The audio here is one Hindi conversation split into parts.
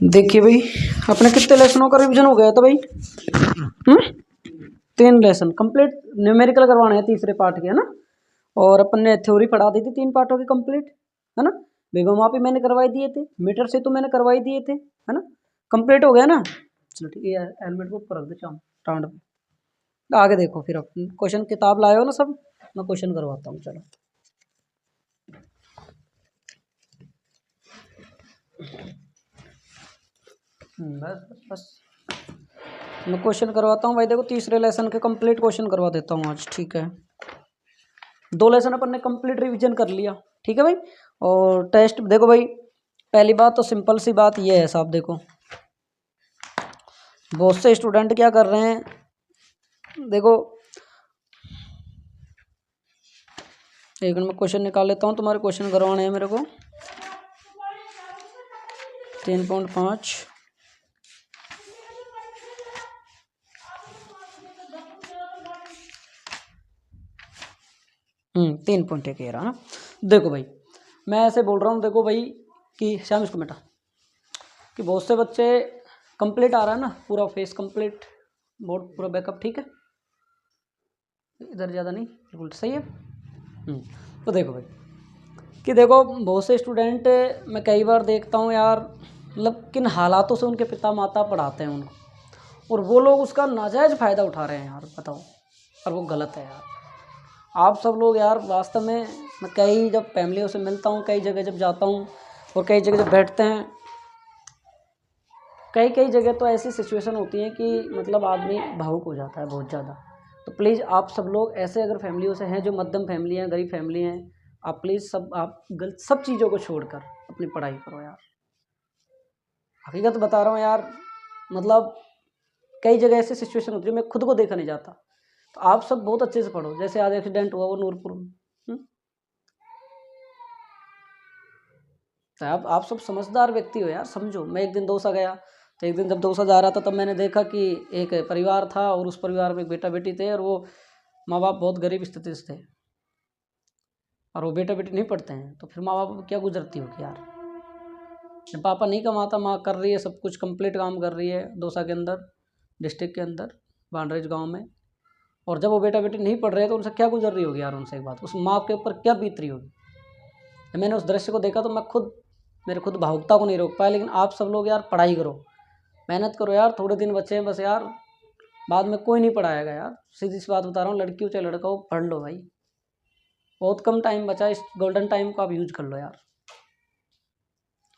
देखिए भाई, अपने कितने लेसनों का रिवीजन हो गया था भाई? 3 लेसन कंप्लीट। न्यूमेरिकल करवाने हैं तीसरे पार्ट के, है ना। और अपन ने थ्योरी पढ़ा दी थी 3 पार्टों की कंप्लीट, है ना। बेगम मैंने करवाई दिए थे, मीटर से तो मैंने करवाई दिए थे, है ना। कंप्लीट हो गया ना। चलो ठीक है, हेलमेट को ऊपर रख दे चाम टांड पे। आगे देखो फिर अपन क्वेश्चन किताब लाए हो ना सब, मैं क्वेश्चन करवाता हूँ। चलो बस बस बस मैं क्वेश्चन करवाता हूँ भाई। देखो तीसरे लेसन के कंप्लीट क्वेश्चन करवा देता हूँ आज, ठीक है। 2 लेसन अपन ने कंप्लीट रिवीजन कर लिया, ठीक है भाई। और टेस्ट देखो भाई, पहली बात तो सिंपल सी बात ये है साहब, देखो बहुत से स्टूडेंट क्या कर रहे हैं, देखो एक मिनट में क्वेश्चन निकाल लेता हूँ। तुम्हारे क्वेश्चन करवाने हैं मेरे को 3.5 3.1 ये रहा ना। देखो भाई मैं ऐसे बोल रहा हूँ, देखो भाई कि श्याम इसको बेटा, कि बहुत से बच्चे कंप्लीट आ रहा है ना, पूरा फेस कंप्लीट, बोर्ड पूरा बैकअप, ठीक है। इधर ज़्यादा नहीं, बिल्कुल सही है। तो देखो भाई कि देखो बहुत से स्टूडेंट मैं कई बार देखता हूँ यार, मतलब किन हालातों से उनके पिता माता पढ़ाते हैं उनको, और वो लोग उसका नाजायज़ फ़ायदा उठा रहे हैं यार, बताओ। और वो गलत है यार। आप सब लोग यार वास्तव में, मैं कई जब फैमिलियों से मिलता हूँ, कई जगह जब जाता हूँ, और कई जगह जब बैठते हैं, कई कई जगह तो ऐसी सिचुएशन होती है कि मतलब आदमी भावुक हो जाता है बहुत ज़्यादा। तो प्लीज़ आप सब लोग ऐसे अगर फैमिलियों से हैं, जो मध्यम फैमिली हैं, गरीब फैमिली हैं, आप प्लीज़ सब आप गलत सब चीज़ों को छोड़कर अपनी पढ़ाई करो यार। हकीकत बता रहा हूँ यार, मतलब कई जगह ऐसी सिचुएशन होती है, मैं खुद को देखा नहीं जाता। तो आप सब बहुत अच्छे से पढ़ो। जैसे आज एक्सीडेंट हुआ वो नूरपुर में, तो आप सब समझदार व्यक्ति हो यार, समझो। मैं एक दिन दौसा गया, तो एक दिन जब दौसा जा रहा था तब मैंने देखा कि एक परिवार था, और उस परिवार में एक बेटा बेटी थे, और वो माँ बाप बहुत गरीब स्थिति से थे, और वो बेटा बेटी नहीं पढ़ते हैं। तो फिर माँ बाप को क्या गुजरती होगी यार। जब पापा नहीं कमाता, माँ कर रही है सब कुछ, कंप्लीट काम कर रही है दौसा के अंदर, डिस्ट्रिक्ट के अंदर, बांडरेज गाँव में। और जब वो बेटा बेटी नहीं पढ़ रहे तो उनसे क्या गुजर रही होगी यार, उनसे एक बात, उस माँ के ऊपर क्या बीत रही होगी। मैंने उस दृश्य को देखा तो मैं खुद, मेरे खुद भावुकता को नहीं रोक पाया। लेकिन आप सब लोग यार पढ़ाई करो, मेहनत करो यार, थोड़े दिन बचे हैं बस यार, बाद में कोई नहीं पढ़ाएगा यार। सीधी सी बात बता रहा हूँ, लड़की हो चाहे लड़का हो, पढ़ लो भाई। बहुत कम टाइम बचा है, इस गोल्डन टाइम को आप यूज कर लो यार।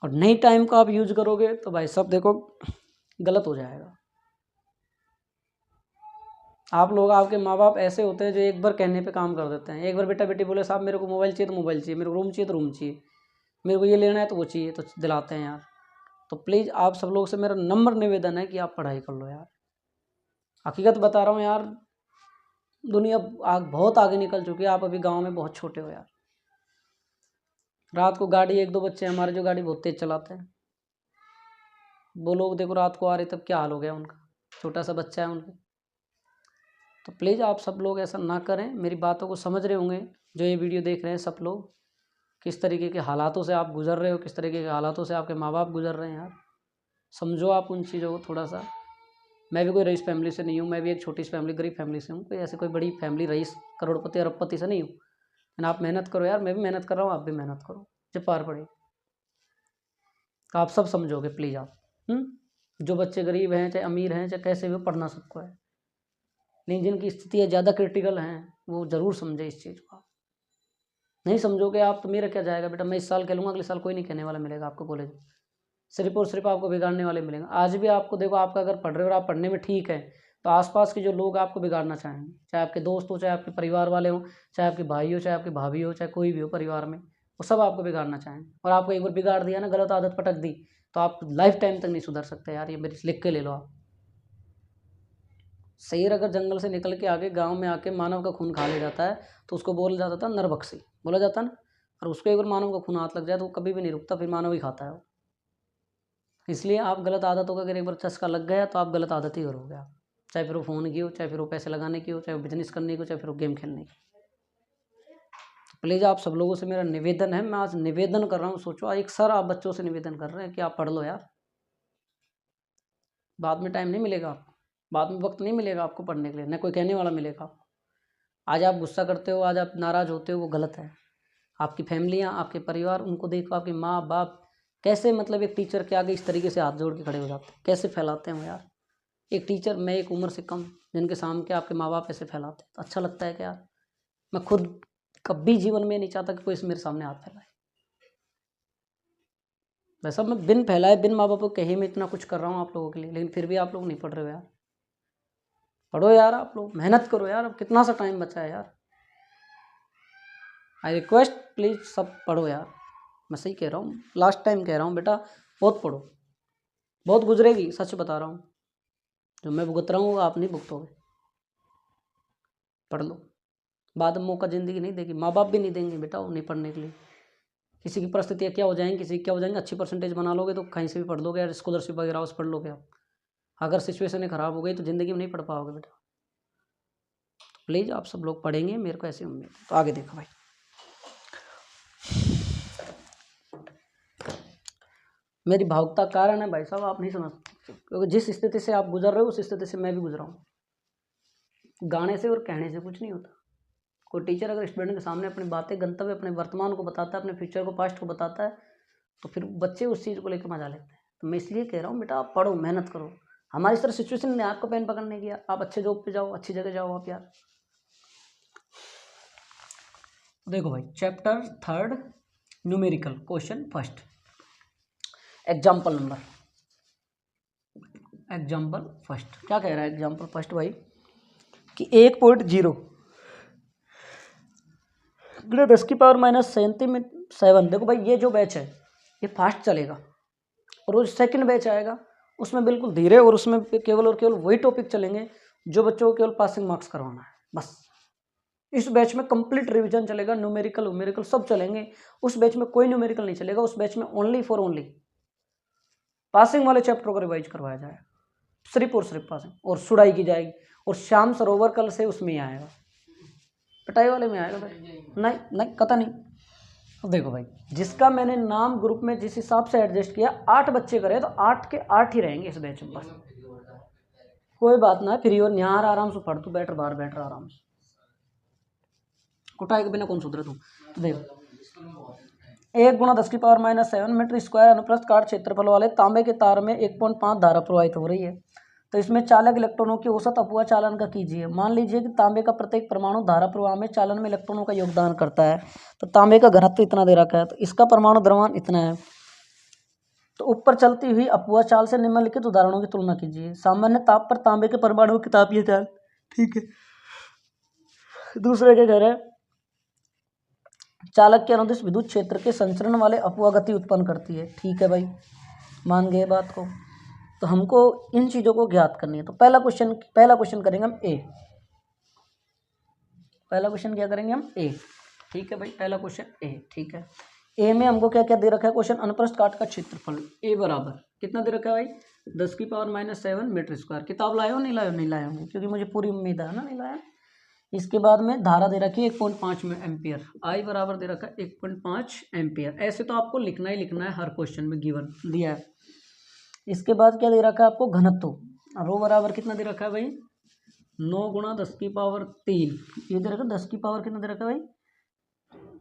और नई टाइम को आप यूज करोगे तो भाई सब देखो गलत हो जाएगा। आप लोग, आपके माँ बाप ऐसे होते हैं जो एक बार कहने पे काम कर देते हैं। एक बार बेटा बेटी बोले साहब मेरे को मोबाइल चाहिए तो मोबाइल चाहिए, मेरे को रूम चाहिए तो रूम चाहिए, मेरे को ये लेना है तो वो चाहिए, तो दिलाते हैं यार। तो प्लीज़ आप सब लोग से मेरा नम्र निवेदन है कि आप पढ़ाई कर लो यार। हकीकत बता रहा हूँ यार, दुनिया बहुत आगे निकल चुकी है, आप अभी गाँव में बहुत छोटे हो यार। रात को गाड़ी, 1-2 बच्चे हमारे जो गाड़ी बहुत तेज़ चलाते हैं, वो लोग देखो रात को आ रहे तब क्या हाल हो गया उनका, छोटा सा बच्चा है उनके। तो प्लीज़ आप सब लोग ऐसा ना करें। मेरी बातों को समझ रहे होंगे जो ये वीडियो देख रहे हैं सब लोग, किस तरीके के हालातों से आप गुजर रहे हो, किस तरीके के हालातों से आपके माँ बाप गुजर रहे हैं यार। समझो आप उन चीज़ों को थोड़ा सा। मैं भी कोई रईस फैमिली से नहीं हूँ, मैं भी एक छोटी सी फैमिली, गरीब फैमिली से हूँ, कोई ऐसे कोई बड़ी फैमिली रईस करोड़पति अरबपति से नहीं हूँ। लेकिन आप मेहनत करो यार, मैं भी मेहनत कर रहा हूँ, आप भी मेहनत करो, जब पार पड़े तो आप सब समझोगे प्लीज़ आप। जो बच्चे गरीब हैं चाहे अमीर हैं, चाहे कैसे भी, पढ़ना सबको है। लेकिन जिनकी स्थितियाँ ज़्यादा क्रिटिकल हैं वो ज़रूर समझे इस चीज़ को। नहीं समझोगे आप तो मेरा क्या जाएगा बेटा। मैं इस साल खेलूँगा, अगले साल कोई नहीं कहने वाला मिलेगा आपको कॉलेज में, सिर्फ और सिर्फ आपको बिगाड़ने वाले मिलेंगे। आज भी आपको देखो, आपका अगर पढ़ रहे हो और आप पढ़ने में ठीक है, तो आसपास के जो लोग आपको बिगाड़ना चाहेंगे, चाहे आपके दोस्त हो, चाहे आपके परिवार वाले हो, चाहे आपके भाई हो, चाहे आपकी भाभी हो, चाहे कोई भी हो परिवार में, वो सब आपको बिगाड़ना चाहेंगे। और आपको एक बार बिगाड़ दिया ना, गलत आदत पटक दी, तो आप लाइफ टाइम तक नहीं सुधर सकते यार। ये मेरी लिख के ले लो आप। शेर अगर जंगल से निकल के आके गांव में आके मानव का खून खा ले जाता है तो उसको बोला जाता था नरभक्षी, बोला जाता ना। और उसको एक बार मानव का खून हाथ लग जाए तो वो कभी भी नहीं रुकता, फिर मानव ही खाता है वो। इसलिए आप गलत आदतों का अगर एक बार चस्का लग गया तो आप गलत आदत ही करोगे आप। चाहे फिर वो फ़ोन की हो, चाहे फिर वो पैसे लगाने की हो, चाहे वो बिजनेस करने की हो, चाहे फिर वो गेम खेलने की। तो प्लीज़ आप सब लोगों से मेरा निवेदन है, मैं आज निवेदन कर रहा हूँ। सोचो एक सर आप बच्चों से निवेदन कर रहे हैं कि आप पढ़ लो यार। बाद में टाइम नहीं मिलेगा आपको, बाद में वक्त नहीं मिलेगा आपको पढ़ने के लिए, न कोई कहने वाला मिलेगा आपको। आज आप गुस्सा करते हो, आज आप नाराज़ होते हो, वो गलत है। आपकी फैमिलियाँ, आपके परिवार, उनको देखो, आपके माँ बाप कैसे मतलब एक टीचर के आगे इस तरीके से हाथ जोड़ के खड़े हो जाते हैं, कैसे फैलाते हैं वो यार। एक टीचर, मैं एक उम्र से कम, जिनके सामने आपके माँ बाप ऐसे फैलाते हैं, तो अच्छा लगता है क्या यार। मैं खुद कभी जीवन में नहीं चाहता कि कोई मेरे सामने हाथ फैलाए। वैसा मैं बिन फैलाए, बिन माँ बाप को कहे मैं इतना कुछ कर रहा हूँ आप लोगों के लिए, लेकिन फिर भी आप लोग नहीं पढ़ रहे हो यार। पढ़ो यार, आप लोग मेहनत करो यार, अब कितना सा टाइम बचा है यार। आई रिक्वेस्ट, प्लीज़ सब पढ़ो यार। मैं सही कह रहा हूँ, लास्ट टाइम कह रहा हूँ बेटा, बहुत पढ़ो, बहुत गुजरेगी, सच बता रहा हूँ। जो मैं भुगत रहा हूँ वो आप नहीं भुगतोगे। पढ़ लो, बाद में मौका ज़िंदगी नहीं देगी, माँ बाप भी नहीं देंगे बेटा वो नहीं पढ़ने के लिए। किसी की परिस्थितियाँ क्या हो जाएंगी, किसी की क्या हो जाएंगे, अच्छी परसेंटेज बना लोगे तो कहीं से भी पढ़ लोगे यार, स्कॉलरशिप वगैरह उस पढ़ लोगे आप। अगर सिचुएशन ख़राब हो गई तो ज़िंदगी में नहीं पढ़ पाओगे बेटा। प्लीज़ आप सब लोग पढ़ेंगे, मेरे को ऐसी उम्मीद है। तो आगे देखो भाई, मेरी भावुकता कारण है भाई साहब, आप नहीं समझ सकते, क्योंकि जिस स्थिति से आप गुजर रहे हो उस स्थिति से मैं भी गुजरा हूँ। गाने से और कहने से कुछ नहीं होता। कोई टीचर अगर स्टूडेंट के सामने अपनी बातें, गंतव्य, अपने वर्तमान को बताता है, अपने फ्यूचर को, पास्ट को बताता है, तो फिर बच्चे उस चीज़ को लेकर मजा लेते हैं। तो मैं इसलिए कह रहा हूँ बेटा, आप पढ़ो, मेहनत करो। हमारी तरह सिचुएशन ने आपको पेन पकड़ने की, आप अच्छे जॉब पे जाओ, अच्छी जगह जाओ आप यार। देखो भाई, chapter 3 numerical, question first, example first. क्या कह रहा है एग्जाम्पल फर्स्ट भाई, कि 1.0 गुणा 10 की पावर -7। देखो भाई, ये जो बैच है ये फास्ट चलेगा, और वो सेकंड बैच आएगा उसमें बिल्कुल धीरे, और उसमें केवल और केवल वही टॉपिक चलेंगे जो बच्चों को केवल पासिंग मार्क्स करवाना है बस। इस बैच में कंप्लीट रिवीजन चलेगा, न्यूमेरिकल सब चलेंगे। उस बैच में कोई न्यूमेरिकल नहीं चलेगा, उस बैच में ओनली पासिंग वाले चैप्टर को रिवाइज करवाया जाएगा, सिर्फ और सिर्फ पासिंग, और सुड़ाई की जाएगी। और श्याम सरोवर कल से उसमें ही आएगा, पिटाई वाले में आएगा भाई, नहीं कता नहीं। तो देखो भाई, जिसका मैंने नाम ग्रुप में जिस हिसाब से एडजस्ट किया, 8 बच्चे करे तो 8 के 8 ही रहेंगे इस बैच में बस। कोई बात ना, फिर और यहाँ आराम से पढ़, तू बैठ, बाहर बैठ रहा आराम से, कुटाई के बिना कौन सुधरे तू। तो देखो, 1 गुणा 10 की पावर -7 मीटर स्क्वायर अनुप्रस्थ काट क्षेत्रफल वाले तांबे के तार में 1.5 धारा प्रवाहित हो रही है। तो इसमें चालक इलेक्ट्रॉनों की औसत अपव्यय चालन का कीजिए। मान लीजिए कि तांबे का प्रत्येक परमाणु धारा प्रवाह में चालन में इलेक्ट्रॉनों का योगदान करता है। तो तांबे का घनत्व इतना दे रखा है, तो इसका परमाणु द्रव्यमान इतना है। तो ऊपर चलती हुई अपव्यय चाल से निम्नलिखित उदाहरणों की तुलना कीजिए। सामान्य ताप पर तांबे के परमाणु की तापीय चाल, ठीक है। दूसरे के कह रहे हैं, चालक के अनुदिश विद्युत क्षेत्र के संचरण वाले अपव्यय गति उत्पन्न करती है, ठीक है भाई, मान गए बात को। तो हमको इन चीज़ों को ज्ञात करनी है। तो पहला क्वेश्चन करेंगे हम ए। पहला क्वेश्चन क्या करेंगे हम, ए, ठीक है भाई, पहला क्वेश्चन ए, ठीक है। ए में हमको क्या क्या दे रखा है क्वेश्चन, अनुप्रस्थ काट का क्षेत्रफल ए बराबर कितना दे रखा है भाई, 10 की पावर -7 मीटर स्क्वायर। किताब लाए हो नहीं लाए हो, नहीं लाए होंगे, क्योंकि मुझे पूरी उम्मीद है ना नहीं लाया। इसके बाद में धारा दे रखी है 1.5 में एम्पियर, आई बराबर दे रखा है 1.5 एम्पियर। ऐसे तो आपको लिखना ही लिखना है, हर क्वेश्चन में गिवन दिया है। इसके बाद क्या दे रखा है आपको, घनत्व, रो बराबर कितना दे रखा है भाई, 9 गुणा 10 की पावर 3। ये दे रखा है 10 की पावर कितना दे रखा है भाई,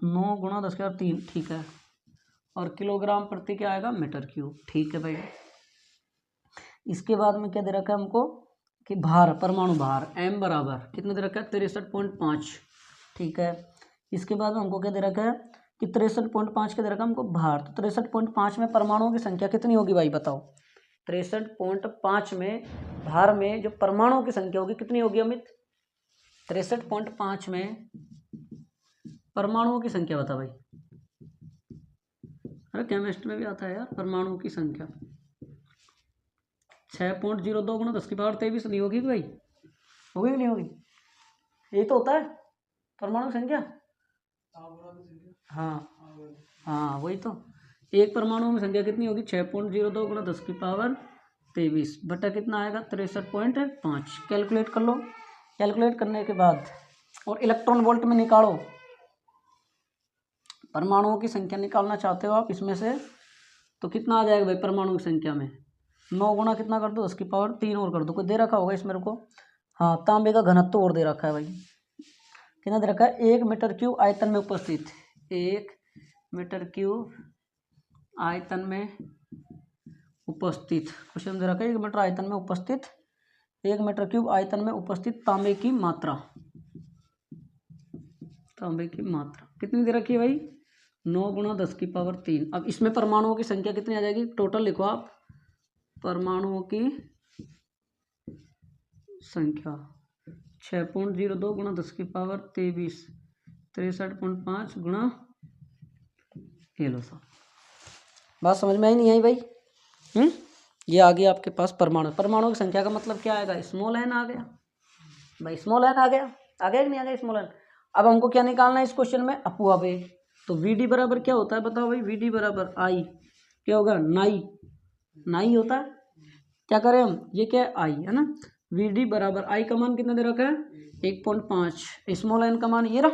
9 गुणा 10 की पावर 3, ठीक है। और किलोग्राम प्रति क्या आएगा, मीटर क्यूब, ठीक है भाई। इसके बाद में क्या दे रखा है हमको, कि भार, परमाणु भार m बराबर कितना दे रखा है, 63.5, ठीक है। इसके बाद में हमको क्या दे रखा है, कि 63.5 के दे रखा है हमको भार। तो 63.5 में परमाणुओं की संख्या कितनी होगी भाई बताओ, 63.5 में भार में जो परमाणुओं की संख्या होगी कितनी होगी अमित, 63.5 में परमाणुओं की संख्या बता भाई। अरे केमिस्ट्री में भी आता है यार, परमाणुओं की संख्या 6.02 गुणा 10 की पावर 23 नहीं होगी भाई, होगी कि नहीं होगी, यही तो होता है परमाणु संख्या। हाँ वही तो, एक परमाणु में संख्या कितनी होगी, 6.02 गुणा 10 की पावर 23 बटा कितना आएगा, 63.5। कैलकुलेट कर लो, कैलकुलेट करने के बाद और इलेक्ट्रॉन वोल्ट में निकालो, परमाणुओं की संख्या निकालना चाहते हो आप इसमें से, तो कितना आ जाएगा भाई परमाणु की संख्या में, 9 गुणा कितना कर दो 10 की पावर 3 और कर दो। कोई दे रखा होगा इसमें मेरे को, हाँ तांबे का घनत्व और दे रखा है भाई, कितना दे रखा है 1 मीटर क्यूब आयतन में उपस्थित, 1 मीटर क्यूब आयतन में उपस्थित, क्वेश्चन दे रखा है 1 मीटर आयतन में उपस्थित, 1 मीटर क्यूब आयतन में उपस्थित तांबे की मात्रा, तांबे की मात्रा कितनी दे रखी है भाई 9 गुणा 10 की पावर 3। अब इसमें परमाणुओं की संख्या कितनी आ जाएगी, टोटल लिखो आप, परमाणुओं की संख्या 6.02 गुणा 10 की पावर 23, 63.5 गुणा, ये लो सब। बात समझ में आई नहीं आई भाई? ये आ गया आपके पास परमाणु। परमाणु की संख्या का मतलब क्या आएगा, स्मॉल एन आ गया भाई, स्मॉल एन आ गया कि नहीं आ गया स्मॉल एन। अब हमको क्या निकालना है इस क्वेश्चन में, अपवाहवेग। तो वी बराबर क्या होता है बताओ भाई, वी बराबर आई, क्या होगा नाई होता है, क्या करें हम, ये क्या है आई है ना, वी बराबर आई का मान कितना दे रखा है 1.5, स्मॉल एन का मान ये रहा,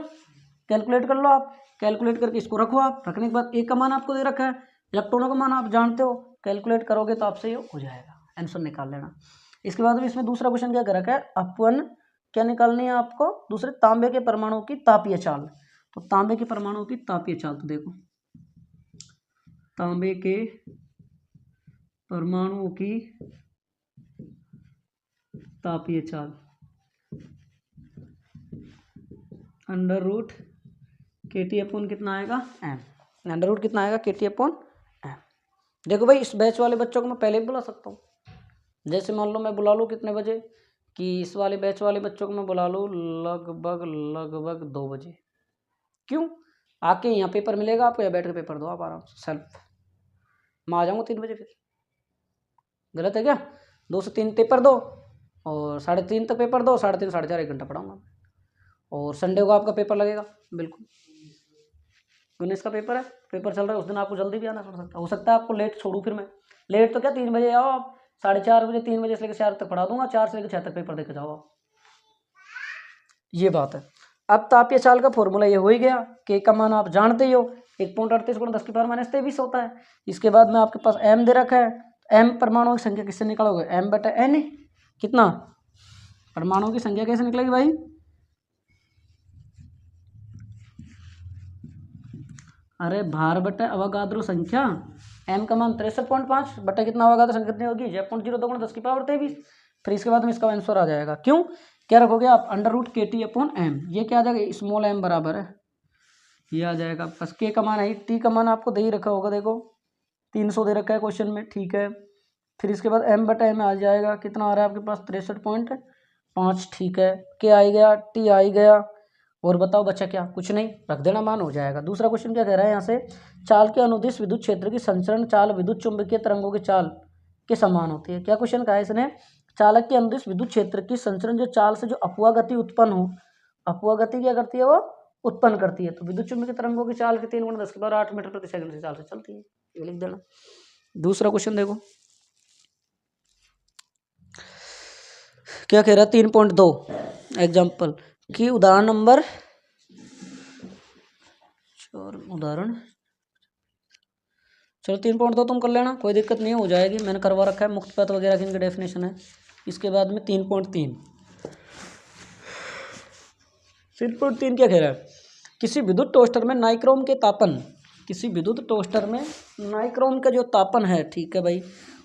कैलकुलेट कर लो आप, कैलकुलेट करके इसको रखो आप, रखने के बाद एक का मान आपको दे रखा है, इलेक्ट्रॉनों का मान आप जानते हो, कैलकुलेट करोगे तो आपसे ये हो जाएगा, आंसर निकाल लेना। इसके बाद इसमें दूसरा क्वेश्चन क्या कर रखा है, अपन क्या निकालनी है आपको, दूसरे तांबे के परमाणु की तापीय चाल। तो तांबे के परमाणु की तापीय चाल, तो देखो तांबे के परमाणुओं की तापीय चाल अंडर रूट KT अपॉन कितना आएगा m, अंडर रूट कितना आएगा KT अपॉन m। देखो भाई इस बैच वाले बच्चों को मैं पहले भी बुला सकता हूँ, जैसे मान लो मैं बुला लूँ कितने बजे, कि इस वाले बैच वाले बच्चों को मैं बुला लूँ लगभग 2 बजे, क्यों, आके यहाँ पेपर मिलेगा आपको, या बैठ के पेपर दो आप आराम से सेल्फ, मैं आ जाऊँगा 3 बजे, फिर गलत है क्या, 2 से 3 पेपर दो और 3:30 तक पेपर दो, 3:30 4:30 1 घंटा पढ़ाऊँगा, और संडे को आपका पेपर लगेगा, बिल्कुल गणेश का पेपर है, पेपर चल रहा है उस दिन आपको जल्दी भी आना पड़ सकता है, हो सकता है आपको लेट छोड़ूँ, फिर मैं लेट तो क्या 3 बजे आओ आप, 4:30 बजे, 3 बजे से लेकर 4 तक पढ़ा दूंगा, 4 से लेकर 6 तक पेपर देकर जाओ आप, ये बात है। अब तापीय चाल का फॉर्मूला ये हो ही गया कि का मान आप जानते ही हो, 1.38 गुणा 10 की पावर -23 होता है। इसके बाद में आपके पास m दे रखा है, m परमाणुओं की संख्या किससे निकालोगे, m/n, कितना परमाणुओं की संख्या कैसे निकलेगी भाई, अरे भार बटा अवगाद्रो संख्या, m का मान 63.5 बटा कितना अवगाद्रो संख्या कितनी होगी 0.02 गुणा 10 की पावर 23। फिर इसके बाद में इसका आंसर आ जाएगा, क्यों क्या रखोगे आप under root KT upon m, ये क्या आ जाएगा स्मॉल m बराबर है, ये आ जाएगा बस, k का मान है, t का मान आपको दे ही रखा होगा, देखो 300 दे रखा है क्वेश्चन में, ठीक है। फिर इसके बाद m/m आ जाएगा, कितना आ रहा है आपके पास 63.5, ठीक है, k आ गया, t आ गया, और बताओ बच्चा क्या, कुछ नहीं, रख देना मान हो जाएगा। दूसरा क्वेश्चन क्या कह रहा है यहाँ से, चाल के अनुदिश विद्युत क्षेत्र की संचरण चाल विद्युत चुंबकीय तरंगों की चाल के समान होती है। क्या क्वेश्चन कहा है इसने, चालक के अनुदिश विद्युत क्षेत्र की संचरण जो चाल से जो अपवा गति उत्पन्न हो, अपवा गति क्या करती है वो उत्पन्न करती है, तो विद्युत चुंबकीय तरंगों की चाल के 3 गुणा 10 की पावर 8 मीटर प्रति सेकंड से चाल से चलती है, ये लिख देना। दूसरा क्वेश्चन देखो क्या कह रहा है, 3.2 एग्जाम्पल की उदाहरण नंबर, उदाहरण चलो 3.2 तुम कर लेना, कोई दिक्कत नहीं हो जाएगी, मैंने करवा रखा है, मुक्त पथ वगैरह की इनकी डेफिनेशन है। इसके बाद में 3.3 क्या कह रहा है, किसी विद्युत टोस्टर में नाइक्रोम के तापन, किसी विद्युत टोस्टर में नाइक्रोम का जो तापन है, ठीक है भाई,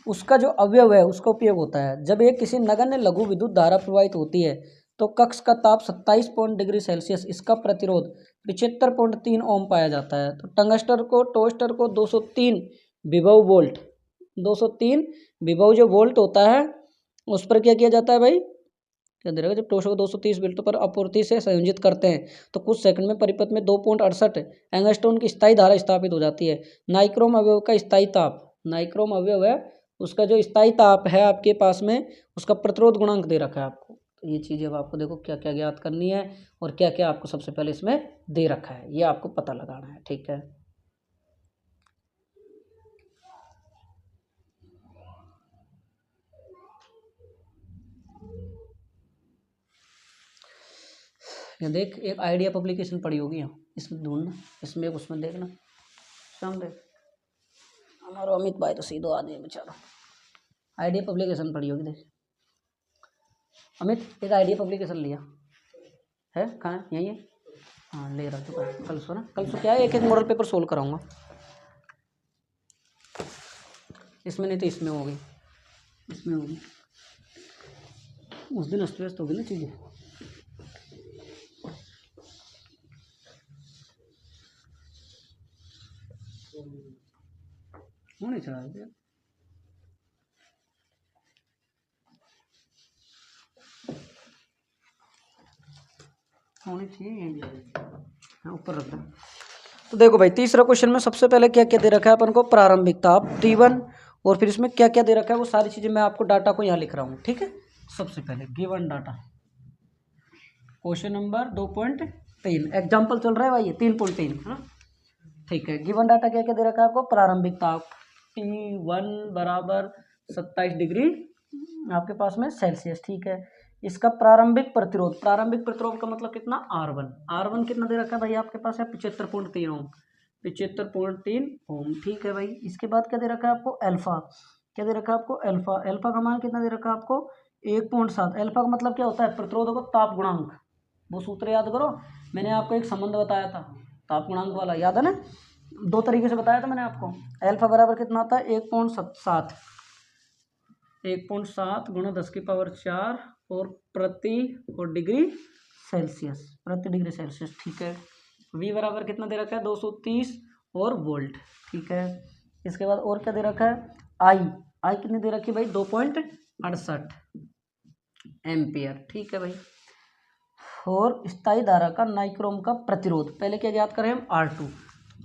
उसका जो अवयव है उसका उपयोग होता है, जब एक किसी नगण्य लघु विद्युत धारा प्रवाहित होती है तो कक्ष का ताप 27 डिग्री सेल्सियस, इसका प्रतिरोध 75.3 ओम पाया जाता है। तो टोस्टर को 203 विभव वोल्ट, 203 विभव जो वोल्ट होता है उस पर क्या किया जाता है भाई, क्या दे रहा, जब टोस्टर को 230 वोल्ट पर आपूर्ति से संयोजित करते हैं तो कुछ सेकंड में परिपथ में 2.68 एंगस्ट्रॉन की स्थायी धारा स्थापित हो जाती है। नाइक्रोम अवयव का स्थायी ताप, नाइक्रोम अवयव है उसका जो स्थायी ताप है आपके पास में, उसका प्रतिरोध गुणांक दे रखा है आपको। तो ये चीज़ें अब आपको देखो क्या क्या ज्ञात करनी है और क्या क्या आपको सबसे पहले इसमें दे रखा है, ये आपको पता लगाना है, ठीक है। ये देख एक आइडिया पब्लिकेशन पड़ी होगी यहाँ, इसमें ढूंढना, इसमें उसमें देखना, शाम देख हमारा अमित भाई तो सीधो आदमी है बेचारा। आइडिया पब्लिकेशन पढ़ी होगी। देखिए अमित एक आइडिया पब्लिकेशन लिया है, कहाँ है? यहीं है। हाँ ले रहा चुका है। कल सो ना, कल सो क्या है, एक एक मॉडल पेपर सोल्व कराऊंगा। इसमें नहीं तो इसमें होगी, इसमें होगी। उस दिन अस्त व्यस्त होगी ना चीज़ें। होने चाहिए होनी चाहिए, हाँ ऊपर रख दो। तो देखो भाई तीसरा क्वेश्चन में सबसे पहले क्या क्या दे रखा है अपन को, प्रारंभिक ताप T1, और फिर इसमें क्या क्या दे रखा है वो सारी चीज़ें मैं आपको डाटा को यहाँ लिख रहा हूँ, ठीक है। सबसे पहले given data, question number 2.3 example चल रहा है भाई, 3.3 है ना, ठीक है। गिवन डाटा क्या क्या दे रखा है आपको, प्रारंभिक ताप T1 बराबर 27 डिग्री आपके पास में सेल्सियस, ठीक है। इसका प्रारंभिक प्रतिरोध, प्रारंभिक प्रतिरोध का मतलब कितना, R1 कितना दे रखा है भाई आपके पास है 75.3 ओम, 75.3 ओम, ठीक है भाई। इसके बाद क्या दे रखा है आपको, अल्फा, क्या दे रखा है आपको, अल्फा, अल्फा का मान कितना दे रखा है आपको 1.7। अल्फा का मतलब क्या होता है, प्रतिरोध को ताप गुणांक, वो सूत्र याद करो, मैंने आपको एक संबंध बताया था ताप गुणांक वाला, याद है ना, दो तरीके से बताया था मैंने आपको। अल्फा बराबर कितना होता है 1.7, 1.7 गुणा 10⁴ और प्रति और डिग्री सेल्सियस, प्रति डिग्री सेल्सियस, ठीक है। V बराबर कितना दे रखा है 230 और वोल्ट, ठीक है। इसके बाद और क्या दे रखा है, I कितनी दे रखी है भाई 2.68 एम्पियर, ठीक है भाई। और स्थायी धारा का नाइक्रोम का प्रतिरोध, पहले क्या ज्ञात करें हम,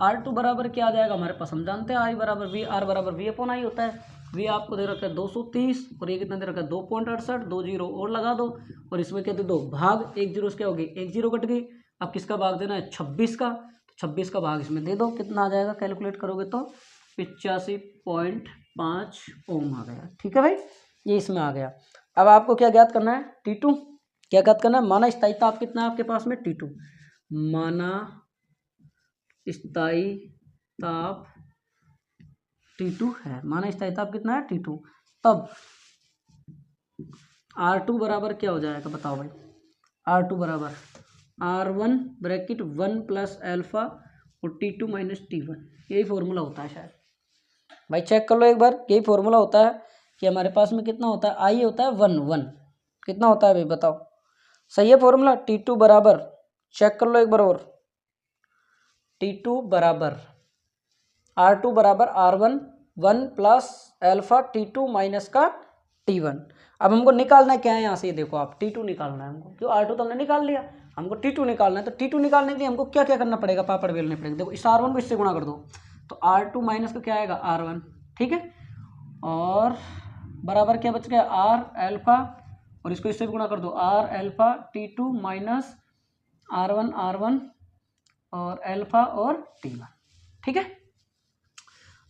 R2 बराबर क्या आ जाएगा हमारे पास, हम जानते हैं I बराबर V, R बराबर V/I होता है। V आपको दे रखा है 230 और ये कितना दे रखा है 2.68, 2 जीरो और लगा दो और इसमें क्या दे दो भाग, 1 जीरो से क्या होगी 1 जीरो कट गई। अब किसका भाग देना है 26 का, तो 26 का भाग इसमें दे दो, कितना आ जाएगा कैलकुलेट करोगे तो 85.5 ओम आ गया, ठीक है भाई, ये इसमें आ गया। अब आपको क्या ज्ञात करना है, T2 क्या ज्ञात करना है, माना स्थायी ताप कितना है आपके पास में T2, माना स्थायी ताप T2 है, माना स्थायी ताप कितना है T2, तब R2 बराबर क्या हो जाएगा बताओ भाई, R2 बराबर R1 ब्रैकेट 1 प्लस अल्फा और T2 माइनस T1, यही फॉर्मूला होता है शायद भाई, चेक कर लो एक बार, यही फॉर्मूला होता है कि हमारे पास में कितना होता है, I होता है 1 कितना होता है भाई बताओ, सही है फॉर्मूला। T2 बराबर, चेक कर लो एक बार और, T2 बराबर R2 बराबर R1 1 plus alpha T2 minus का T1। अब हमको निकालना है क्या है यहाँ से, देखो आप T2 निकालना है हमको, क्यों R2 तो हमने निकाल लिया, हमको T2 निकालना है। तो T2 निकालने के लिए हमको क्या क्या करना पड़ेगा, पापड़ बेलने पड़ेगा। देखो इस R1 को इससे गुणा कर दो तो R2 माइनस का क्या आएगा R1, ठीक है, और बराबर क्या बच गया R अल्फा, और इसको इससे भी गुणा कर दो R alpha T2 minus R1 और अल्फा और T1, ठीक है।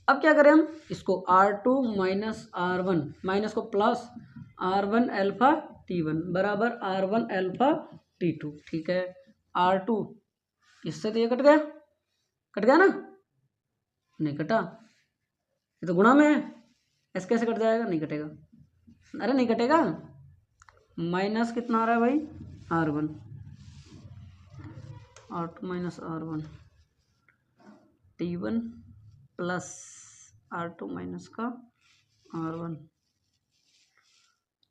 अब क्या करें हम, इसको R2 माइनस R1 माइनस को प्लस R1 अल्फा T1 बराबर R1 अल्फा T2, ठीक है। R2 इससे तो ये कट गया ना, नहीं कटा, ये तो गुणा में है, ऐसे कैसे कट जाएगा, नहीं कटेगा, अरे नहीं कटेगा, माइनस कितना आ रहा है भाई R1, R2 minus R1 T1 plus R2 minus का R1।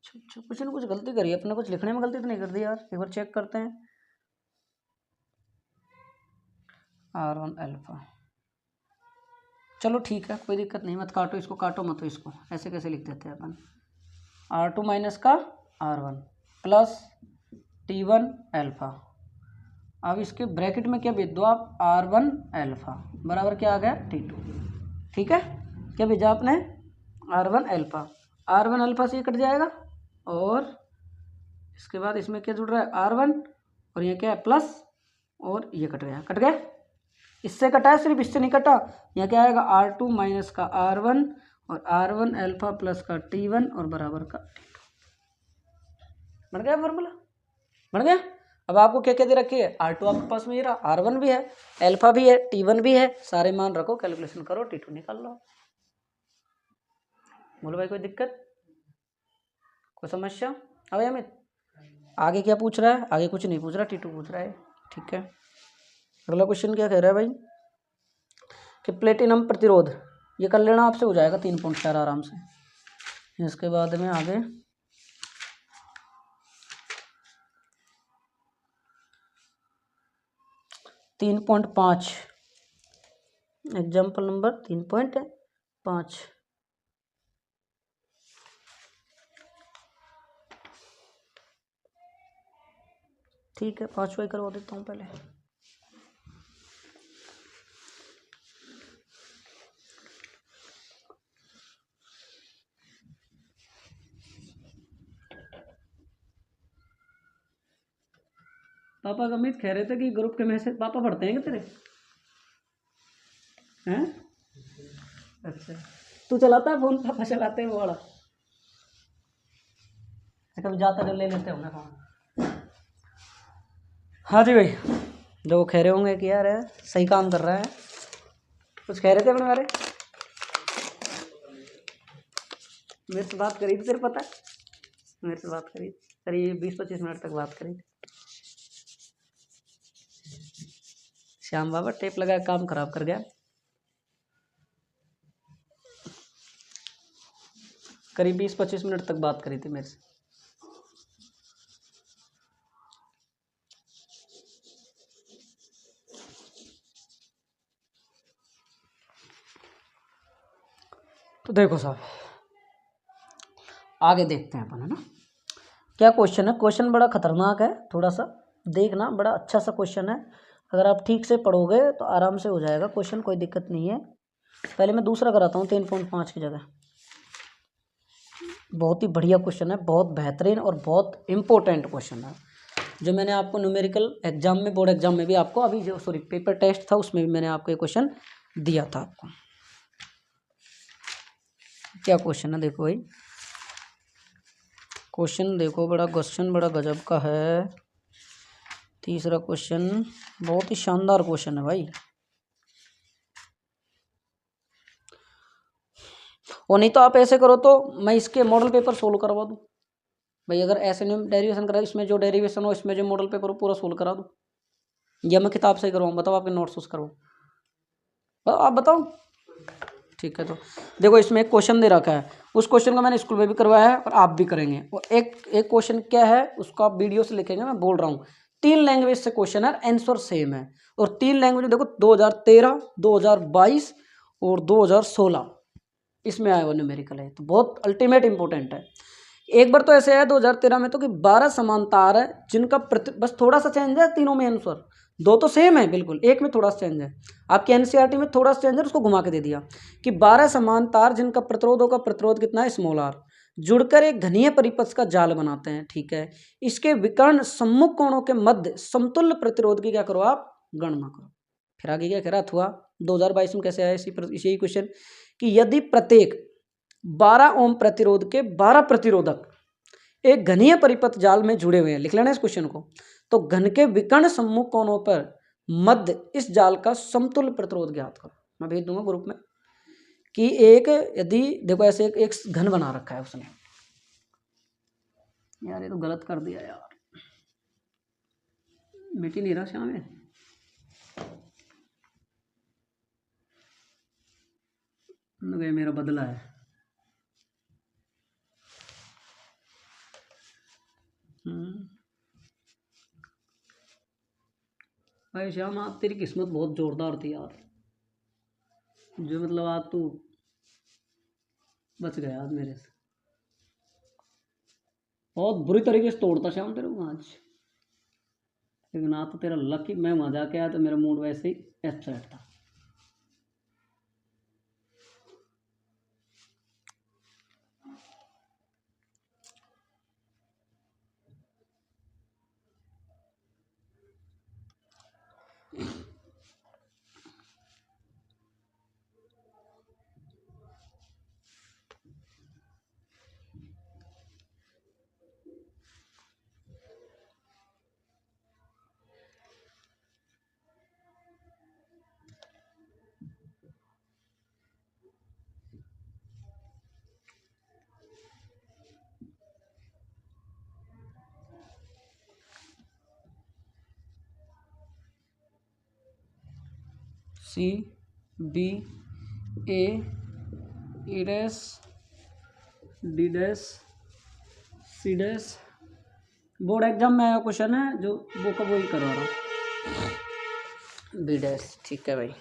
अच्छा कुछ ना कुछ गलती करी अपने, कुछ लिखने में गलती तो नहीं कर दी यार, एक बार चेक करते हैं। R1 अल्फा, चलो ठीक है कोई दिक्कत नहीं, मत काटो इसको, काटो मत इसको, ऐसे कैसे लिख देते हैं अपन, R2 माइनस का R1 प्लस T1 अल्फा। अब इसके ब्रैकेट में क्या भेज दो आप, R1 अल्फा बराबर क्या आ गया T2, ठीक है, क्या भेजा आपने R1 अल्फा से ये कट जाएगा, और इसके बाद इसमें क्या जुड़ रहा है R1 और ये क्या है प्लस, और ये कट गया, इससे कटा है सिर्फ, इससे नहीं कटा, यहाँ क्या आएगा R2 माइनस का R1 और R1 अल्फा प्लस का T1 और बराबर का T2, बन गया फॉर्मूला, बन गया। अब आपको क्या क्या दे रखी है, R2 आपके पास में ही रहा, R1 भी है, अल्फा भी है, T1 भी है, सारे मान रखो, कैलकुलेशन करो, T2 निकाल लो। बोलो भाई कोई दिक्कत, कोई समस्या? अब अमित आगे क्या पूछ रहा है? आगे कुछ नहीं पूछ रहा, T2 पूछ रहा है। ठीक है, अगला क्वेश्चन क्या कह रहा है भाई कि प्लेटिनम प्रतिरोध, ये कर लेना आपसे, हो जाएगा 3.4 आराम से। इसके बाद में आगे 3.5, एग्जाम्पल नंबर 3.5। ठीक है, 5वां ही करवा देता हूँ पहले। पापा अमित कह रहे थे कि ग्रुप के मैसेज पापा पढ़ते हैं क्या तेरे? हैं? अच्छा, तू चलाता है फोन? पापा चलाते हैं वो वाला? कभी जाता कर ले लेते होंगे फोन। हाँ जी भाई, जो कह रहे होंगे कि यार सही काम कर रहा है, कुछ कह रहे थे अपने बारे? मेरे से बात करी थी, तेरे पता है? मेरे से बात करी करीब 20-25 मिनट तक बात करी। श्याम बाबा टेप लगा काम खराब कर गया। करीब 20-25 मिनट तक बात करी थी मेरे से। तो देखो साहब, आगे देखते हैं अपन, है ना? क्या क्वेश्चन है? क्वेश्चन बड़ा खतरनाक है, थोड़ा सा देखना, बड़ा अच्छा सा क्वेश्चन है। अगर आप ठीक से पढ़ोगे तो आराम से हो जाएगा क्वेश्चन, कोई दिक्कत नहीं है। पहले मैं दूसरा कराता हूँ 3.5 की जगह। बहुत ही बढ़िया क्वेश्चन है, बहुत बेहतरीन और बहुत इम्पोर्टेंट क्वेश्चन है, जो मैंने आपको न्यूमेरिकल एग्जाम में, बोर्ड एग्जाम में भी आपको, अभी जो सॉरी पेपर टेस्ट था उसमें भी मैंने आपको ये क्वेश्चन दिया था आपको। क्या क्वेश्चन है देखो भाई, क्वेश्चन देखो, बड़ा क्वेश्चन बड़ा गजब का है। तीसरा क्वेश्चन बहुत ही शानदार क्वेश्चन है भाई। और नहीं तो आप ऐसे करो तो मैं इसके मॉडल पेपर सोल्व करवा दूँ भाई। अगर ऐसे नहीं डेरिवेशन करा, इसमें जो डेरिवेशन हो, इसमें जो मॉडल पेपर हो, पूरा सोल्व करा दूँ, या मैं किताब से ही करवाऊँ? बताओ, आपके नोट्स से करवाऊँ? आप बताओ। ठीक है, तो देखो इसमें एक क्वेश्चन दे रखा है, उस क्वेश्चन को मैंने स्कूल में भी करवाया है और आप भी करेंगे। और एक क्वेश्चन क्या है उसको आप वीडियो से लिखेंगे, मैं बोल रहा हूँ। 3 लैंग्वेज से क्वेश्चन है, आंसर सेम है। और 3 लैंग्वेज देखो, 2013, 2022 और 2016 इसमें आया हुआ न्यूमेरिकल है, तो बहुत अल्टीमेट इंपॉर्टेंट है। एक बार तो ऐसे है 2013 में तो कि 12 समान तार है जिनका बस थोड़ा सा चेंज है तीनों में आंसर, 2 तो सेम है बिल्कुल, एक में थोड़ा सा चेंज है। आपके एनसीईआरटी में थोड़ा सा चेंज है, उसको घुमा के दे दिया कि 12 समान तार जिनका प्रतिरोधों का प्रतिरोध कितना है, स्मॉल आर, जुड़कर एक घनीय परिपथ का जाल बनाते हैं। ठीक है, इसके विकर्ण सम्मुख कोणों के मध्य समतुल्य प्रतिरोध की क्या करो आप, गणना करो। फिर आगे क्या कह रहा था 2022 में कैसे आया इसी क्वेश्चन कि यदि प्रत्येक 12 ओम प्रतिरोध के 12 प्रतिरोधक एक घनीय परिपथ जाल में जुड़े हुए हैं, लिख लेना इस क्वेश्चन को, तो घन के विकर्ण सम्मुख कोणों पर मध्य इस जाल का समतुल्य प्रतिरोध ज्ञात करो। मैं भेज दूंगा ग्रुप में कि एक, यदि देखो ऐसे एक घन बना रखा है उसने, यार ये तो गलत कर दिया यार, मिट ही नहीं रहा श्याम में, मेरा बदला है। भाई श्याम, आज तेरी किस्मत बहुत जोरदार थी यार, जो मतलब आज तू बच गया आज मेरे से। बहुत बुरी तरीके से तोड़ता श्याम तेरे को आज, लेकिन आज तो तेरा लकी, मैं वहाँ जाके आया तो मेरा मूड वैसे ही अपसेट था। C B A E dash D dash C dash. Board exam में आया क्वेश्चन है जो वो का वही करवा रहा हूँ, बी डैश। ठीक है भाई,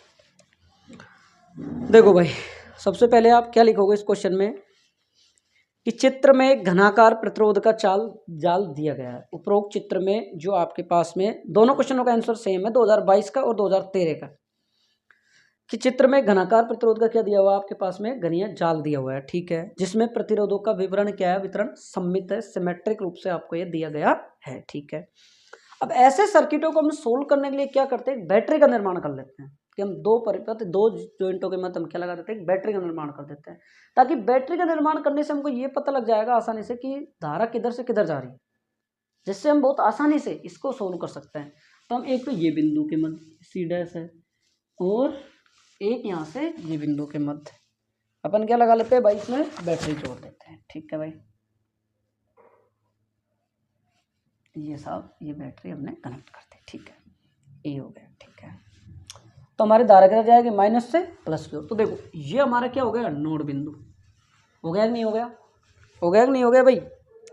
देखो भाई सबसे पहले आप क्या लिखोगे इस क्वेश्चन में कि चित्र में एक घनाकार प्रतिरोध का जाल दिया गया है। उपरोक्त चित्र में जो आपके पास में दोनों क्वेश्चनों का आंसर सेम है, 2022 का और 2013 का, कि चित्र में घनाकार प्रतिरोध का क्या दिया हुआ है आपके पास में, घनीय जाल दिया हुआ है। ठीक है, जिसमें प्रतिरोधों का विवरण क्या है, वितरण सममित है, सिमेट्रिक रूप से आपको ये दिया गया है। ठीक है, अब ऐसे सर्किटों को हम सोल्व करने के लिए क्या करते हैं, बैटरी का निर्माण कर लेते हैं कि हम दो जॉइंटों के मध्य हम क्या लगा देते हैं, बैटरी का निर्माण कर देते हैं, ताकि बैटरी का निर्माण करने से हमको ये पता लग जाएगा आसानी से कि धारा किधर से किधर जा रही है, जिससे हम बहुत आसानी से इसको सोल्व कर सकते हैं। तो हम एक तो ये बिंदु के मध्य सी डैश है और एक यहाँ से ये बिंदु के मध्य अपन क्या लगा लेते हैं भाई, इसमें बैटरी जोड़ देते हैं। ठीक है भाई, ये साहब ये बैटरी हमने कनेक्ट कर दी। ठीक है, ये हो गया। ठीक है, तो हमारी धारा किधर जाएगी, माइनस से प्लस की ओर। तो देखो ये हमारा क्या हो गया, नोड बिंदु हो गया कि नहीं हो गया, हो गया कि नहीं हो गया भाई,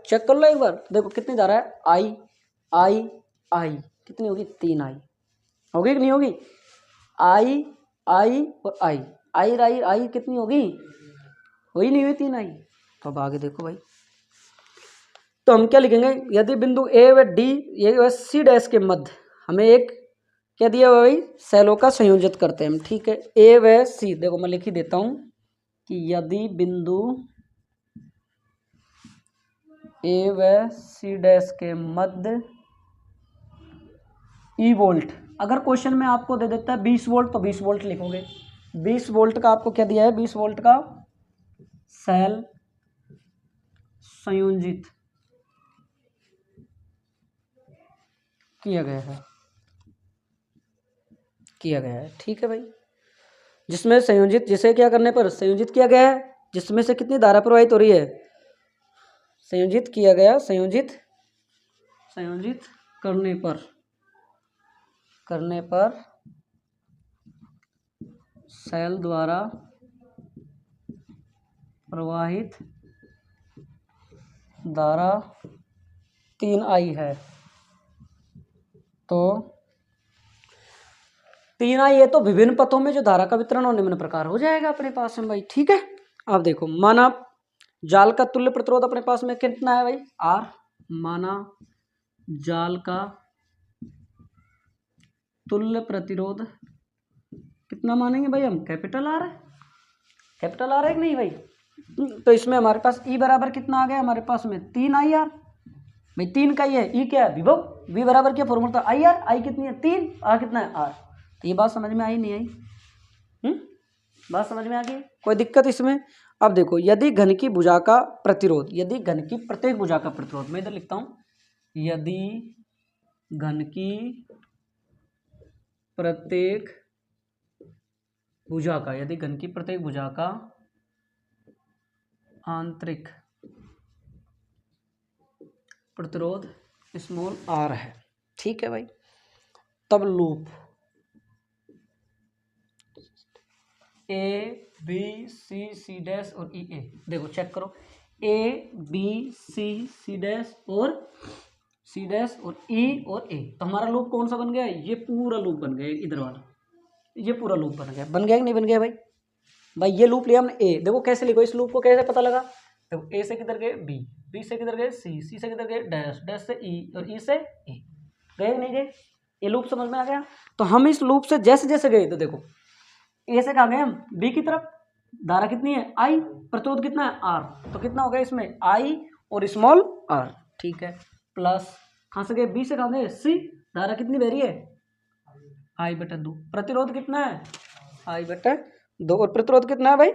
चेक कर लो एक बार। देखो कितनी धारा है, आई आई आई, कितनी होगी, 3 आई, होगी कि नहीं होगी, आई आई और आई आई आई आई कितनी होगी, हुई नहीं हुई, 3 आई। तो अब आगे देखो भाई, तो हम क्या लिखेंगे, यदि बिंदु ए व डी ये व सी डैश के मध्य हमें एक क्या दिया हुआ भाई, सेलों का संयोजित करते हैं हम। ठीक है, ए व सी, देखो मैं लिख ही देता हूं कि यदि बिंदु ए व सी डैश के मध्य ई वोल्ट, अगर क्वेश्चन में आपको दे देता है 20 वोल्ट तो 20 वोल्ट लिखोगे, 20 वोल्ट का आपको क्या दिया है, 20 वोल्ट का सेल संयोजित किया गया है। ठीक है भाई, जिसमें संयोजित, जिसे क्या करने पर संयोजित किया गया है, जिसमें से कितनी धारा प्रवाहित हो रही है, संयोजित किया गया, संयोजित करने पर सेल द्वारा प्रवाहित धारा 3I है। तो 3I है तो विभिन्न पथों में जो धारा का वितरण हो निम्न प्रकार हो जाएगा अपने पास में भाई। ठीक है, अब देखो माना जाल का तुल्य प्रतिरोध अपने पास में कितना है भाई, R, माना जाल का तुल्य प्रतिरोध कितना मानेंगे भाई हम, कैपिटल R है, कैपिटल R है कि नहीं भाई। तो इसमें हमारे पास E बराबर कितना आ गया हमारे पास में, 3IR भाई, 3 का ही है, E क्या है, विभव, V बराबर क्या फॉर्मूला था, IR, I कितनी है 3, R कितना है R। तो ये बात समझ में आई नहीं आई, बात समझ में आ गई, कोई दिक्कत इसमें। अब देखो यदि घन की भुजा का प्रतिरोध, यदि घन की प्रत्येक भुजा का प्रतिरोध, मैं इधर लिखता हूं, यदि घन की प्रत्येक भुजा का, यदि घन की प्रत्येक भुजा का आंतरिक प्रतिरोध स्मॉल r है। ठीक है भाई, तब loop A B C dash और ई ए, देखो चेक करो, ए बी सी डैश और सी डैश और ई और ए, तो हमारा लूप कौन सा बन गया, ये पूरा लूप बन गया, इधर वाला ये पूरा लूप बन गया, बन गया कि नहीं बन गया भाई। भाई ये लूप लिया हमने ए, देखो कैसे लिखो, इस लूप को कैसे पता लगा, देखो ए से किधर गए बी, बी से किधर गए सी, सी से किधर गए डैश, डैश से ई और ई से ए, गए नहीं गए, ये लूप समझ में आ गया। तो हम इस लूप से जैसे जैसे गए, तो देखो ए से कहाँ गए हम, बी की तरफ, धारा कितनी है आई, प्रतिरोध कितना है आर, तो कितना हो गया इसमें आई और स्मॉल आर। ठीक है, प्लस कहाँ से गए, बी से कहाँ गए सी, धारा कितनी बह रही है आई बटा 2, प्रतिरोध कितना है आई बटा 2 और प्रतिरोध कितना है भाई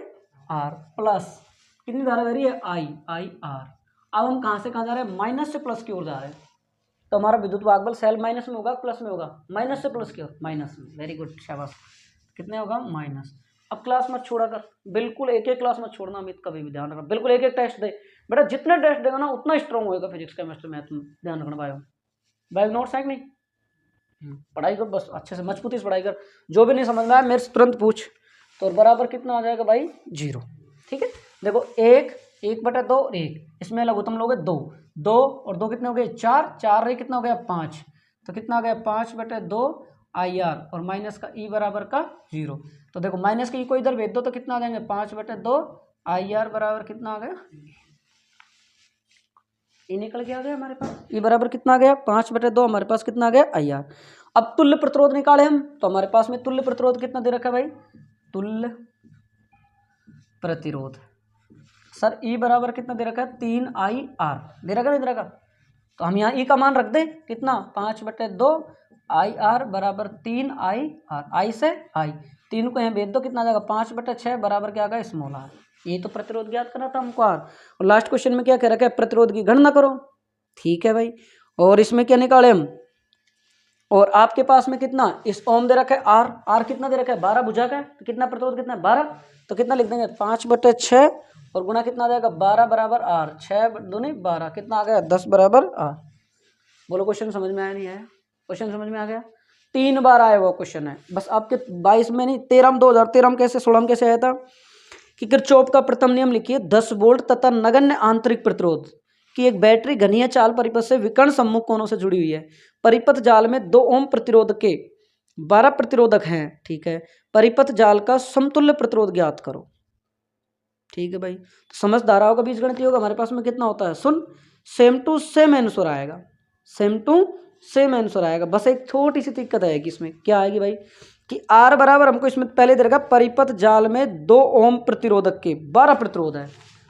आर, प्लस कितनी धारा बह रही है आई आर। अब हम कहाँ से कहाँ जा रहे हैं, माइनस से प्लस की ओर जा रहे हैं, तो हमारा विद्युत वाहक सेल माइनस में होगा प्लस में होगा, माइनस से प्लस की ओर, माइनस में, वेरी गुड शाबाश, कितने होगा माइनस। अब क्लास मत छोड़ा कर, बिल्कुल एक एक क्लास मत छोड़ना अमित, कभी भी ध्यान रखना, बिल्कुल एक एक टेस्ट दे बेटा, जितने टेस्ट देगा ना उतना स्ट्रॉन्ग होएगा फिजिक्स केमिस्ट्री मैथ में, ध्यान रखना। बायो नोट्स है कि नहीं, पढ़ाई कर बस, अच्छे से मजबूती से पढ़ाई कर। जो भी नहीं समझ में आया मेरे से तुरंत पूछ। तो बराबर कितना आ जाएगा भाई 0। ठीक है, देखो 1/2 और 1, इसमें लघुत्तम लोगे 2, 2 और 2 कितने हो गए 4, 4 रही कितना हो गया 5, तो कितना आ गया 5/2 IR और माइनस का ई बराबर का 0। तो देखो माइनस का ई को इधर भेज दो तो कितना आ जाएंगे 5/2 IR बराबर कितना आ गया, ई निकल के आ गया हमारे पास। ई बराबर कितना आ गया 5/2, हमारे पास कितना आ गया IR। अब तुल्य प्रतिरोध निकाले हम, तो हमारे पास में तुल्य प्रतिरोध कितना दे रखा है भाई, तुल्य प्रतिरोध सर ई बराबर कितना दे रखा है 3IR दे रखा नहीं दे रखा। तो हम यहाँ ई का मान रख दें कितना 5/2 IR बराबर 3IR, आई से आई 3 को यहाँ भेज दो कितना आ जाएगा 5/6 बराबर क्या आ गया स्मॉल r। ये तो प्रतिरोध ज्ञात करना था हमको r। और लास्ट क्वेश्चन में क्या कह रखा है प्रतिरोध की गणना करो। ठीक है भाई, और इसमें क्या निकाले हम, और आपके पास में कितना इस ओम दे रखा है r कितना दे रखा है 12 बुझा का है, तो कितना प्रतिरोध कितना है 12, तो कितना लिख देंगे 5/6 और गुणा कितना आ जाएगा 12 बराबर r, 6 दूनी 12 कितना आ गया 10 बराबर r। बोलो क्वेश्चन समझ में आया नहीं आया, क्वेश्चन समझ में आ गया, 3 बार आया वो क्वेश्चन है बस आपके 22 में नहीं 13 में 2013 में कैसे 16 में कैसे आया था कि किरचॉफ का प्रथम नियम लिखिए 10 वोल्ट तथा नगण्य आंतरिक प्रतिरोध कि एक बैटरी घनीय चाल परिपथ से विकर्ण सम्मुख कोनों से जुड़ी हुई है। परिपथ जाल में 2 ओम प्रतिरोध के 12 प्रतिरोधक हैं। ठीक है, परिपथ जाल का समतुल्य प्रतिरोध ज्ञात करो। ठीक है भाई, तो समझ धाराओं का बीजगणित योग हमारे पास में कितना होता है, सुन सेम टू सेम आंसर आएगा, सेम टू सेम आंसर आएगा। बस एक छोटी सी दिक्कत आएगी इसमें, क्या आएगी भाई कि R बराबर हमको इसमें पहले दे रखा परिपथ जाल में 2 ओम प्रतिरोधक के 12 प्रतिरोध है,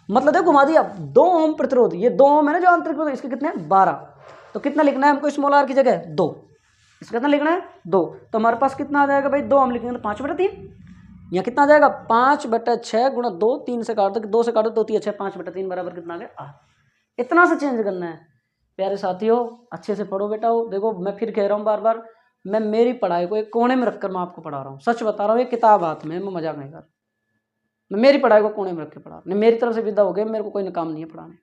मतलब देखो घुमा दिया 2 ओम प्रतिरोध, ये 2 ओम है ना जो आंतरिक प्रतिरोध, इसके कितने हैं 12, तो कितना लिखना है हमको स्मॉल r की जगह 2, इसका कितना लिखना है 2, तो हमारे पास कितना आ जाएगा भाई 2 हम लिखेंगे तो 5/3, यहाँ कितना आ जाएगा 5/6 गुणा 2, 3 से काट दो 2 से काटो 2 3 6 5/3 बराबर कितना आ गया r। इतना सा चेंज करना है प्यारे साथियों, अच्छे से पढ़ो बेटा। देखो मैं फिर कह रहा हूँ बार बार, मैं मेरी पढ़ाई को एक कोने में रखकर मैं आपको पढ़ा रहा हूँ, सच बता रहा हूँ, ये किताब हाथ में, मैं मजाक नहीं कर, मैं मेरी पढ़ाई को कोने में रख के पढ़ा रहा हूँ, मेरी तरफ से विदा हो गया, मेरे को कोई काम नहीं है पढ़ाने।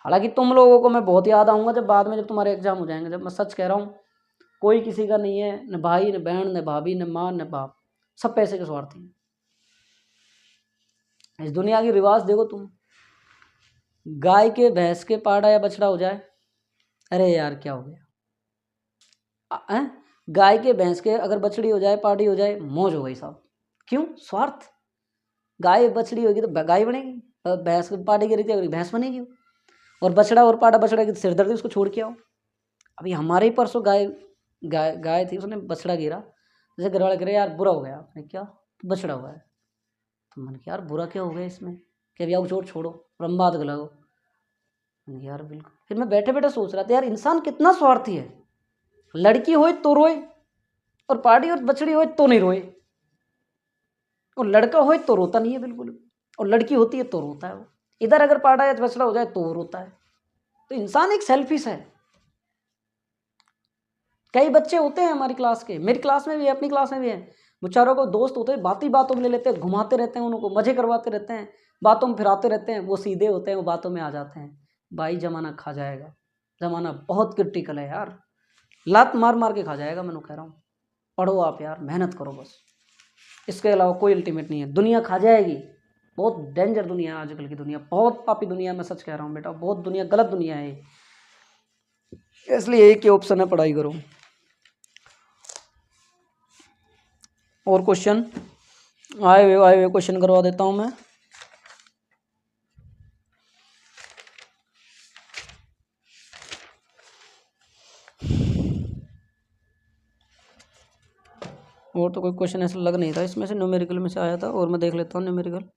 हालांकि तुम लोगों को मैं बहुत याद आऊँगा जब बाद में जब तुम्हारे एग्जाम हो जाएंगे, जब मैं सच कह रहा हूँ कोई किसी का नहीं है, न भाई न बहन न भाभी न माँ न बाप, सब पैसे के स्वार्थी हैं। इस दुनिया की रिवाज देखो तुम, गाय के भैंस के पाड़ा या बछड़ा हो जाए, अरे यार क्या हो गया, गाय के भैंस के अगर बछड़ी हो जाए पाड़ी हो जाए मौज हो गई साहब। क्यों, स्वार्थ, गाय बछड़ी होगी तो गाय बनेगी, भैंस पाड़ी गिरी थी भैंस बनेगी, और बछड़ा और पाड़ा बछड़ा की सिरदर्दी उसको छोड़ के आओ। अभी हमारे ही परसों गाय थी, उसने बछड़ा गिरा, जैसे घर वाले गिरे यार बुरा हो गया, आपने क्या तो बछड़ा हुआ है, तो मैंने कहा यार बुरा क्या हो गया इसमें, कि अभी आओ चोट छोड़ो और हम बात गलाओ, यार बिल्कुल। फिर मैं बैठे बैठे सोच रहा था यार इंसान कितना स्वार्थी है, लड़की होए तो रोए और पाड़ी और बछड़ी होए तो नहीं रोए, और लड़का होए तो रोता नहीं है बिल्कुल, और लड़की होती है तो रोता है वो, इधर अगर पाड़ा या बछड़ा हो जाए तो वो रोता है। तो इंसान एक सेल्फिश है। कई बच्चे होते हैं हमारी क्लास के, मेरी क्लास में भी है, अपनी क्लास में भी है, बेचारों को दोस्त होते हैं, बात ही बातों में ले लेते हैं, घुमाते रहते हैं, उनको मजे करवाते रहते हैं, बातों में फिराते रहते हैं, वो सीधे होते हैं, वो बातों में आ जाते हैं। भाई जमाना खा जाएगा, जमाना बहुत क्रिटिकल है यार, लात मार मार के खा जाएगा, मैं कह रहा हूँ। पढ़ो आप यार, मेहनत करो बस, इसके अलावा कोई अल्टीमेट नहीं है। दुनिया खा जाएगी, बहुत डेंजर दुनिया है आजकल की, दुनिया बहुत पापी दुनिया, मैं सच कह रहा हूँ बेटा, बहुत दुनिया गलत दुनिया है, इसलिए एक ही ऑप्शन है, पढ़ाई करो। और क्वेश्चन आए हुए क्वेश्चन करवा देता हूँ मैं। और तो कोई क्वेश्चन ऐसा लग नहीं था इसमें से, न्यूमेरिकल में से आया था, और मैं देख लेता हूँ न्यूमेरिकल।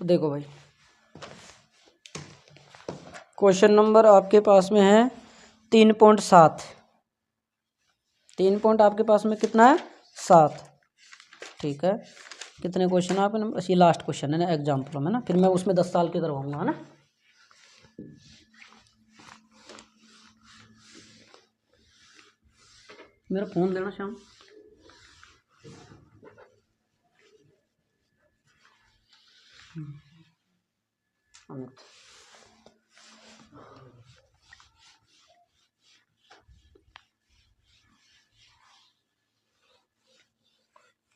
देखो भाई क्वेश्चन नंबर आपके पास में है 3.7, 3 पॉइंट आपके पास में कितना है 7। ठीक है, कितने क्वेश्चन आपके नंबर, ये लास्ट क्वेश्चन है ना एग्जाम्पल में ना, फिर मैं उसमें 10 साल के करवाऊंगा है ना। मेरा फ़ोन देना शाम। अमित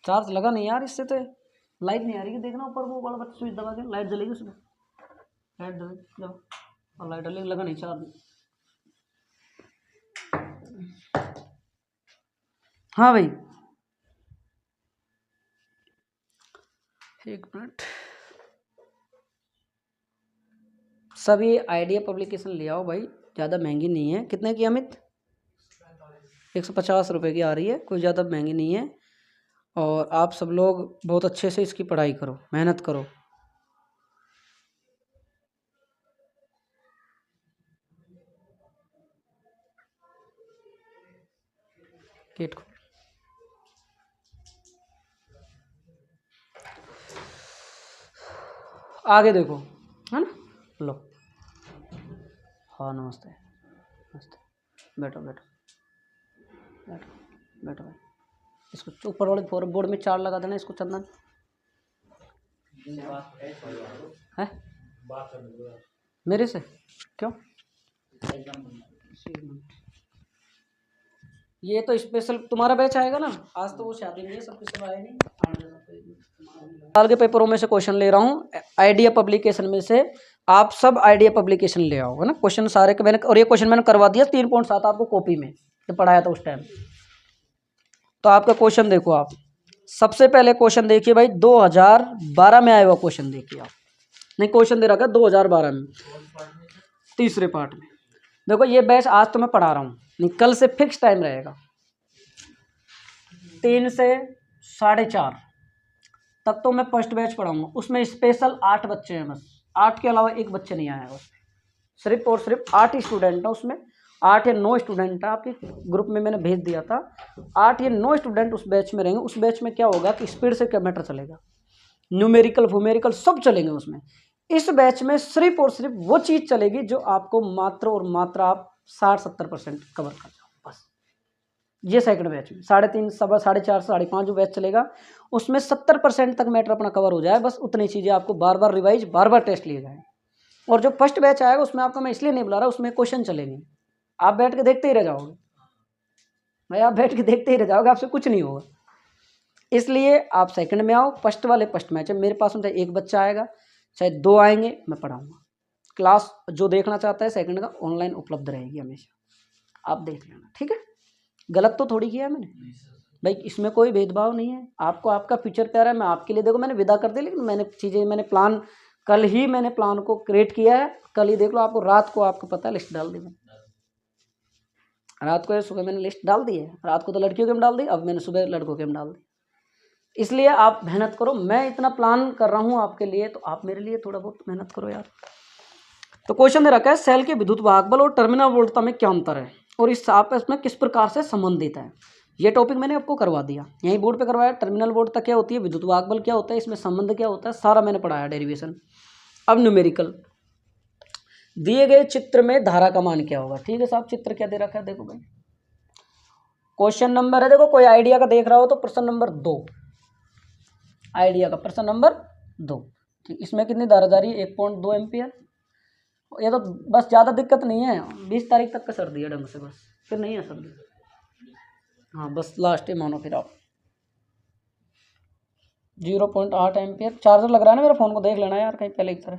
चार्ज लगा नहीं यार, इससे तो लाइट नहीं आ रही है। देखना ऊपर वो वाला बटन स्विच दबा के लाइट जलेगी उसमें। लाइट जले जाओ और लाइट जलेगी, लगा नहीं चार्ज। हाँ भाई, एक मिनट। सब ये आइडिया पब्लिकेशन ले आओ भाई, ज़्यादा महंगी नहीं है। कितने की अमित? 150 रुपये की आ रही है, कोई ज़्यादा महंगी नहीं है। और आप सब लोग बहुत अच्छे से इसकी पढ़ाई करो, मेहनत करो। गेट को आगे देखो, है ना? लो, हाँ नमस्ते नमस्ते, बैठो बैठो बैठो बैठो भाई। इसको ऊपर वाले बोर्ड में 4 लगा देना इसको, चंदन है मेरे से क्यों? ये तो स्पेशल तुम्हारा बैच आएगा ना, आज तो वो शादी नहीं है, सब कुछ आए नहीं। साल के पेपरों में से क्वेश्चन ले रहा हूँ, आइडिया पब्लिकेशन में से। आप सब आइडिया पब्लिकेशन ले आओ, है ना? क्वेश्चन सारे के मैंने, और ये क्वेश्चन मैंने करवा दिया 3.7 आपको कॉपी में, तो पढ़ाया था उस टाइम। तो आपका क्वेश्चन देखो आप, सबसे पहले क्वेश्चन देखिए भाई, 2012 में आया हुआ क्वेश्चन देखिए आप। नहीं, क्वेश्चन दे रखा है 2012 में, तीसरे पार्ट में। देखो ये बैच आज तो मैं पढ़ा रहा हूँ, नहीं कल से फिक्स टाइम रहेगा, 3 से 4:30 तक तो मैं फर्स्ट बैच पढ़ाऊंगा। उसमें स्पेशल 8 बच्चे हैं बस, 8 के अलावा एक बच्चे नहीं आया है उसमें। सिर्फ और सिर्फ 8 ही स्टूडेंट है उसमें, 8 या 9 स्टूडेंट है, आपके ग्रुप में मैंने भेज दिया था। 8 या 9 स्टूडेंट उस बैच में रहेंगे। उस बैच में क्या होगा कि स्पीड से क्या मैटर चलेगा, न्यूमेरिकल वूमेरिकल सब चलेंगे उसमें। इस बैच में सिर्फ और सिर्फ वो चीज़ चलेगी जो आपको मात्र और मात्र आप 60-70% कवर कर जाओ बस। ये सेकंड बैच में 3.5 4.5 5.5 जो बैच चलेगा, उसमें 70% तक मैटर अपना कवर हो जाए, बस उतनी चीज़ें आपको बार बार रिवाइज, बार बार टेस्ट लिए जाए। और जो फर्स्ट बैच आएगा उसमें आपको मैं इसलिए नहीं बुला रहा, उसमें क्वेश्चन चलेंगे, आप बैठ के देखते ही रह जाओगे भाई, आप बैठ के देखते ही रह जाओगे, आपसे कुछ नहीं होगा। इसलिए आप सेकंड में आओ, फर्स्ट वाले फर्स्ट मैच है मेरे पास में, चाहे एक बच्चा आएगा चाहे 2 आएंगे, मैं पढ़ाऊँगा। क्लास जो देखना चाहता है सेकंड का ऑनलाइन उपलब्ध रहेगी हमेशा, आप देख लेना, ठीक है? गलत तो थोड़ी किया है मैंने भाई, इसमें कोई भेदभाव नहीं है। आपको आपका फ्यूचर प्यारा है, मैं आपके लिए, देखो मैंने विदा कर दी, लेकिन मैंने चीज़ें, मैंने प्लान कल ही, मैंने प्लान को क्रिएट किया है, कल ही देख लो। आपको रात को, आपको पता है, लिस्ट डाल दी मैंने रात को या सुबह, मैंने लिस्ट डाल दी है। रात को तो लड़कियों के में डाल दी, अब मैंने सुबह लड़कों के में डाल दी। इसलिए आप मेहनत करो, मैं इतना प्लान कर रहा हूँ आपके लिए, तो आप मेरे लिए थोड़ा बहुत मेहनत करो यार। तो क्वेश्चन दे रखा है, सेल के विद्युत वाहक बल और टर्मिनल वोल्टता में क्या अंतर है और इस आपस में किस प्रकार से संबंधित है। ये टॉपिक मैंने आपको करवा दिया, यहीं बोर्ड पे करवाया। टर्मिनल वोल्टता क्या होती है, विद्युत वाहक बल क्या होता है, इसमें संबंध क्या होता है, सारा मैंने पढ़ाया, डेरिवेशन। अब न्यूमेरिकल, दिए गए चित्र में धारा का मान क्या होगा। ठीक है साहब, चित्र क्या दे रखा है देखो भाई, क्वेश्चन नंबर है, देखो कोई आइडिया का देख रहा हो तो प्रश्न नंबर 2, आइडिया का प्रश्न नंबर 2। इसमें कितनी धारा जा रही है, 1.2 एम्पियर। ये तो बस, ज़्यादा दिक्कत नहीं है, 20 तारीख तक का सर दिया ढंग से, बस फिर नहीं है सर। हाँ बस लास्ट ही मानो फिर आप। 0.8 एम्पियर चार्जर लग रहा है ना मेरा फ़ोन को, देख लेना यार कहीं पहले की तरह।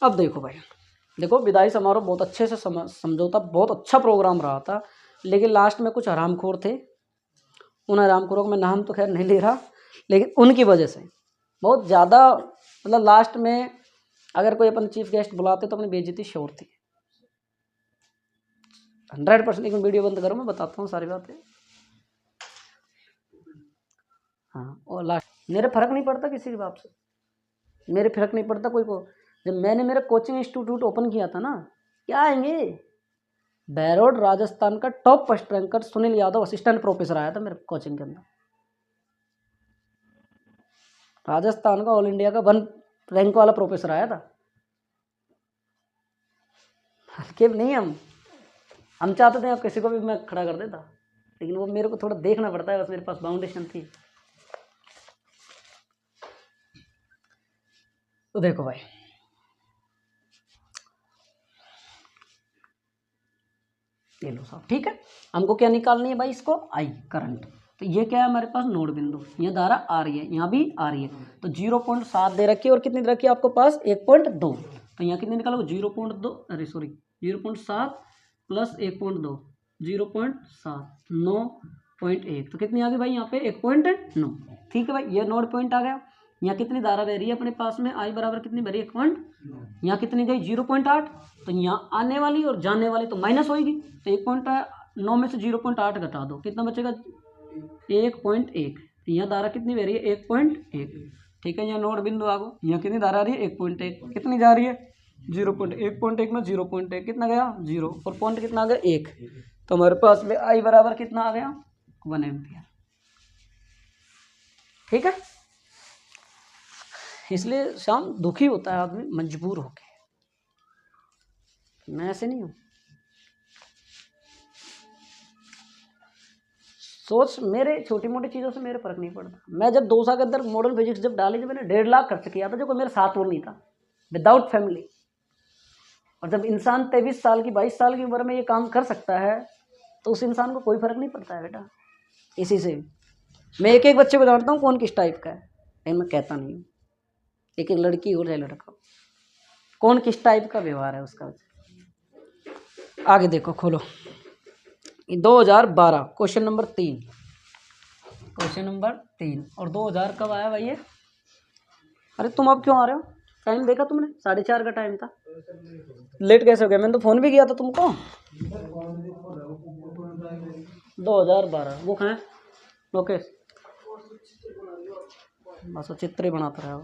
अब देखो भाई, देखो विदाई समारोह बहुत अच्छे से समझौता, बहुत अच्छा प्रोग्राम रहा था, लेकिन लास्ट में कुछ हरामखोर थे। उन हरामखोरों को मैं नाम तो खैर नहीं ले रहा, लेकिन उनकी वजह से बहुत ज़्यादा, मतलब लास्ट में अगर कोई अपन चीफ गेस्ट बुलाते तो अपनी बेइज्जती श्योर थी 100%। लेकिन वीडियो बंद करो, मैं बताता हूँ सारी बातें। हाँ, और लास्ट मेरे फर्क नहीं पड़ता किसी के बाप से, मेरे फर्क नहीं पड़ता कोई को। जब मैंने मेरा कोचिंग इंस्टीट्यूट ओपन किया था ना, क्या आएंगे, बैरोड राजस्थान का top first ranker Sunil Yadav assistant professor आया था मेरे कोचिंग के अंदर। राजस्थान का ऑल इंडिया का 1 रैंक वाला प्रोफेसर आया था। हल्के नहीं हम चाहते थे आप किसी को भी मैं खड़ा कर देता, लेकिन वो मेरे को थोड़ा देखना पड़ता है, बस मेरे पास बाउंडेशन थी। तो देखो भाई, ये लो साहब, ठीक है। हमको क्या निकालनी है भाई, इसको आई करंट। तो ये क्या है हमारे पास, नोड बिंदु, ये धारा आ रही है, यहाँ भी आ रही है। तो 0.7 दे रखी है और कितनी दे रखी है आपको पास, 1.2। तो यहाँ कितनी निकालोगे, 0.2, अरे सॉरी 0.7 प्लस 1.2, 0.7, 9.1। तो कितनी आ गई भाई यहाँ पे, 1.9। ठीक है भाई, ये नोड पॉइंट आ गया। यहाँ कितनी धारा बह रही है अपने पास में, आई बराबर कितनी बह रही है, 1. यहाँ कितनी गई, 0.8। तो यहाँ आने वाली और जाने वाली तो माइनस होगी। तो 1.9 में से 0.8 घटा दो, कितना बचेगा, 1.1। यहाँ धारा कितनी बह रही है, 1.1। ठीक है, यहाँ नोड बिंदु आ गो, यहाँ कितनी धारा आ रही है, 1.1। कितनी जा रही है, 0.1 में 0.1 कितना गया, 0, और पॉइंट कितना आ गया, 1। तो हमारे पास में आई बराबर कितना आ गया, 1 एम्पियर। ठीक है, इसलिए शाम दुखी होता है आदमी मजबूर होके, मैं ऐसे नहीं हूँ। सोच, मेरे छोटी मोटी चीज़ों से मेरे फर्क नहीं पड़ता। मैं जब 2 साल के अंदर मॉडर्न फिजिक्स जब डाली, जब मैंने 1.5 लाख खर्च किया था, जो कोई मेरे साथ वो नहीं था, विदाउट फैमिली। और जब इंसान 23 साल की 22 साल की उम्र में ये काम कर सकता है, तो उस इंसान को कोई फर्क नहीं पड़ता है बेटा। इसी से मैं एक एक बच्चे को जानता हूँ कौन किस टाइप का है, लेकिन मैं कहता नहीं हूँ। एक एक लड़की हो चाहे लड़का, कौन किस टाइप का व्यवहार है उसका। आगे देखो, खोलो 2012 क्वेश्चन नंबर 3, क्वेश्चन नंबर 3। और 2000 कब आया भाई ये, अरे तुम अब क्यों आ रहे हो, टाइम देखा तुमने, 4:30 का टाइम था, लेट कैसे हो गया, मैंने तो फ़ोन भी किया था तुमको। 2012 वो कहाँ है लोकेश, बस वो चित्र ही बनाता रहा।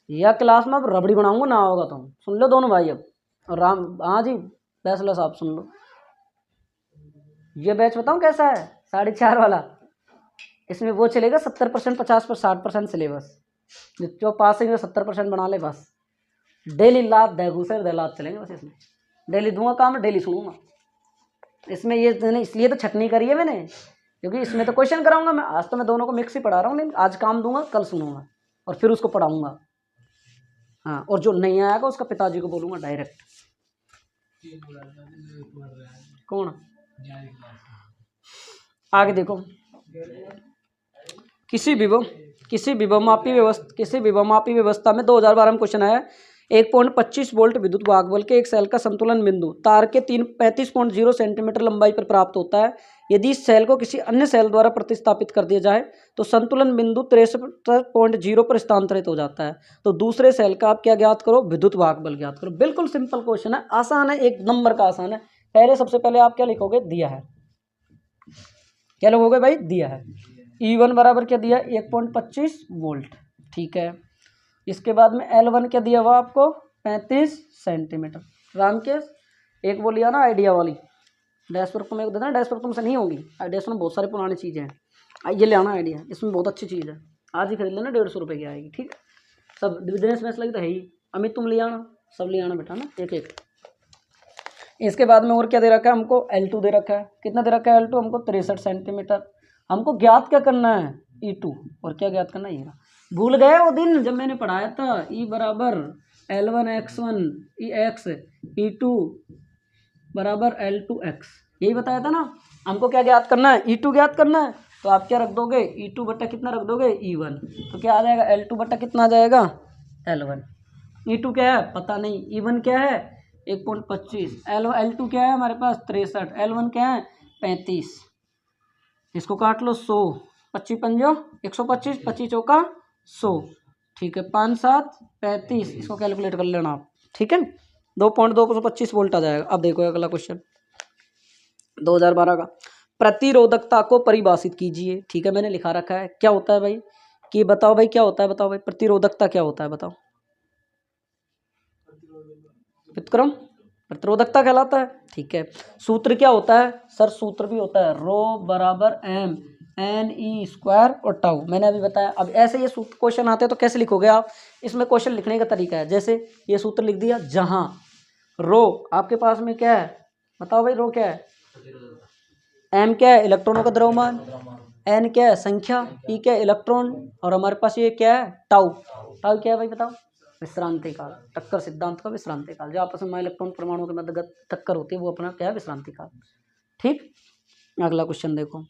यह क्लास में अब रबड़ी बनाऊंगा ना, होगा तुम सुन लो दोनों भाई अब। और राम, हाँ जी फैसला साहब सुन लो, ये बैच बताऊँ कैसा है, 4:30 वाला। इसमें वो चलेगा 70%, 50%, 60% सिलेबस। जो पासिंग में 70% बना ले बस। डेली लात देगूसर दलात चलेंगे बस इसमें, डेली दूंगा काम, डेली सुनूंगा। इसमें ये इसलिए तो छटनी करी है मैंने, क्योंकि इसमें तो क्वेश्चन कराऊंगा मैं। आज तो मैं दोनों को मिक्स ही पढ़ा रहा हूँ, लेकिन आज काम दूंगा, कल सुनूंगा और फिर उसको पढ़ाऊंगा। हाँ, और जो नहीं आएगा उसका पिताजी को बोलूँगा डायरेक्ट। कौन, आगे देखो, किसी विभवमापी व्यवस्था में 2012 में क्वेश्चन आया, 1.25 वोल्ट विद्युत वाहक बल के एक सेल का संतुलन बिंदु तार के 35.0 सेंटीमीटर लंबाई पर प्राप्त होता है। यदि इस सेल को किसी अन्य सेल द्वारा प्रतिस्थापित कर दिया जाए तो संतुलन बिंदु 63.0 पर स्थानांतरित हो जाता है। तो दूसरे सेल का आप क्या ज्ञात करो, विद्युत वाहक बल ज्ञात करो। बिल्कुल सिंपल क्वेश्चन है, आसान है, 1 नंबर का आसान है। पहले सबसे पहले आप क्या लिखोगे, दिया है, क्या लिखोगे भाई, दिया है। E1 बराबर क्या दिया, 1.25 वोल्ट। ठीक है, इसके बाद में L1 क्या दिया हुआ आपको, 35 सेंटीमीटर। रामकेश एक वो लिया ना आइडिया वाली, डैशवर्क में देना, डैशवर्क तुमसे नहीं होगी, आइडिया में बहुत सारी पुरानी चीज़ें हैं। ये ले आना आइडिया, इसमें बहुत अच्छी चीज़ है, आज ही खरीद लेना, 150 रुपये की आएगी। ठीक है, सब बिजनेस में लगी तो है ही। अमित तुम ले आना, सब ले आना बेटा ना, एक एक। इसके बाद में और क्या दे रखा है हमको, L2 दे रखा है। कितना दे रखा है L2 हमको, 63 सेंटीमीटर। हमको ज्ञात क्या करना है, E2। और क्या ज्ञात करना है, ये भूल गए वो दिन जब मैंने पढ़ाया था, E बराबर L1 x1 x, E2 बराबर L2x, यही बताया था ना। हमको क्या ज्ञात करना है, E2 ज्ञात करना है। तो आप क्या रख दोगे, E2 बट्टा कितना रख दोगे, E1। तो क्या आ जाएगा, L2 बट्टा कितना आ जाएगा, L1। E2 क्या है पता नहीं, E1 क्या है 1.25, L2 क्या है हमारे पास 63, L1 क्या है 35। इसको काट लो 100, 25 पंजो 125, 25 चौका 100। ठीक है, 5 7 35, इसको कैलकुलेट कर लेना आप। ठीक है, 2.225 वोल्ट आ जाएगा। अब देखो अगला क्वेश्चन 2012 का, प्रतिरोधकता को परिभाषित कीजिए। ठीक है, मैंने लिखा रखा है, क्या होता है भाई, कि बताओ भाई क्या होता है, बताओ भाई प्रतिरोधकता क्या होता है, बताओ। विक्रम, प्रतिरोधकता कहलाता है। ठीक है, सूत्र क्या होता है सर, सूत्र भी होता है रो बराबर m NE² और टाउ, मैंने अभी बताया। अब ऐसे ये सूत्र क्वेश्चन आते हैं तो कैसे लिखोगे आप, इसमें क्वेश्चन लिखने का तरीका है, जैसे ये सूत्र लिख दिया, जहां रो आपके पास में क्या है, बताओ भाई, रो क्या है, एम क्या है, इलेक्ट्रॉनों का द्रव्यमान, एन क्या है, संख्या, ई क्या है, इलेक्ट्रॉन, और हमारे पास ये क्या है, टाउ। टाउ क्या है भाई बताओ, विश्रांति काल। टक्कर सिद्धांत का विश्रांति काल, जो आपस में इलेक्ट्रॉन परमाणु के मध्य टक्कर होती है वो अपना क्या है, विश्रांति काल। ठीक, अगला क्वेश्चन देखो।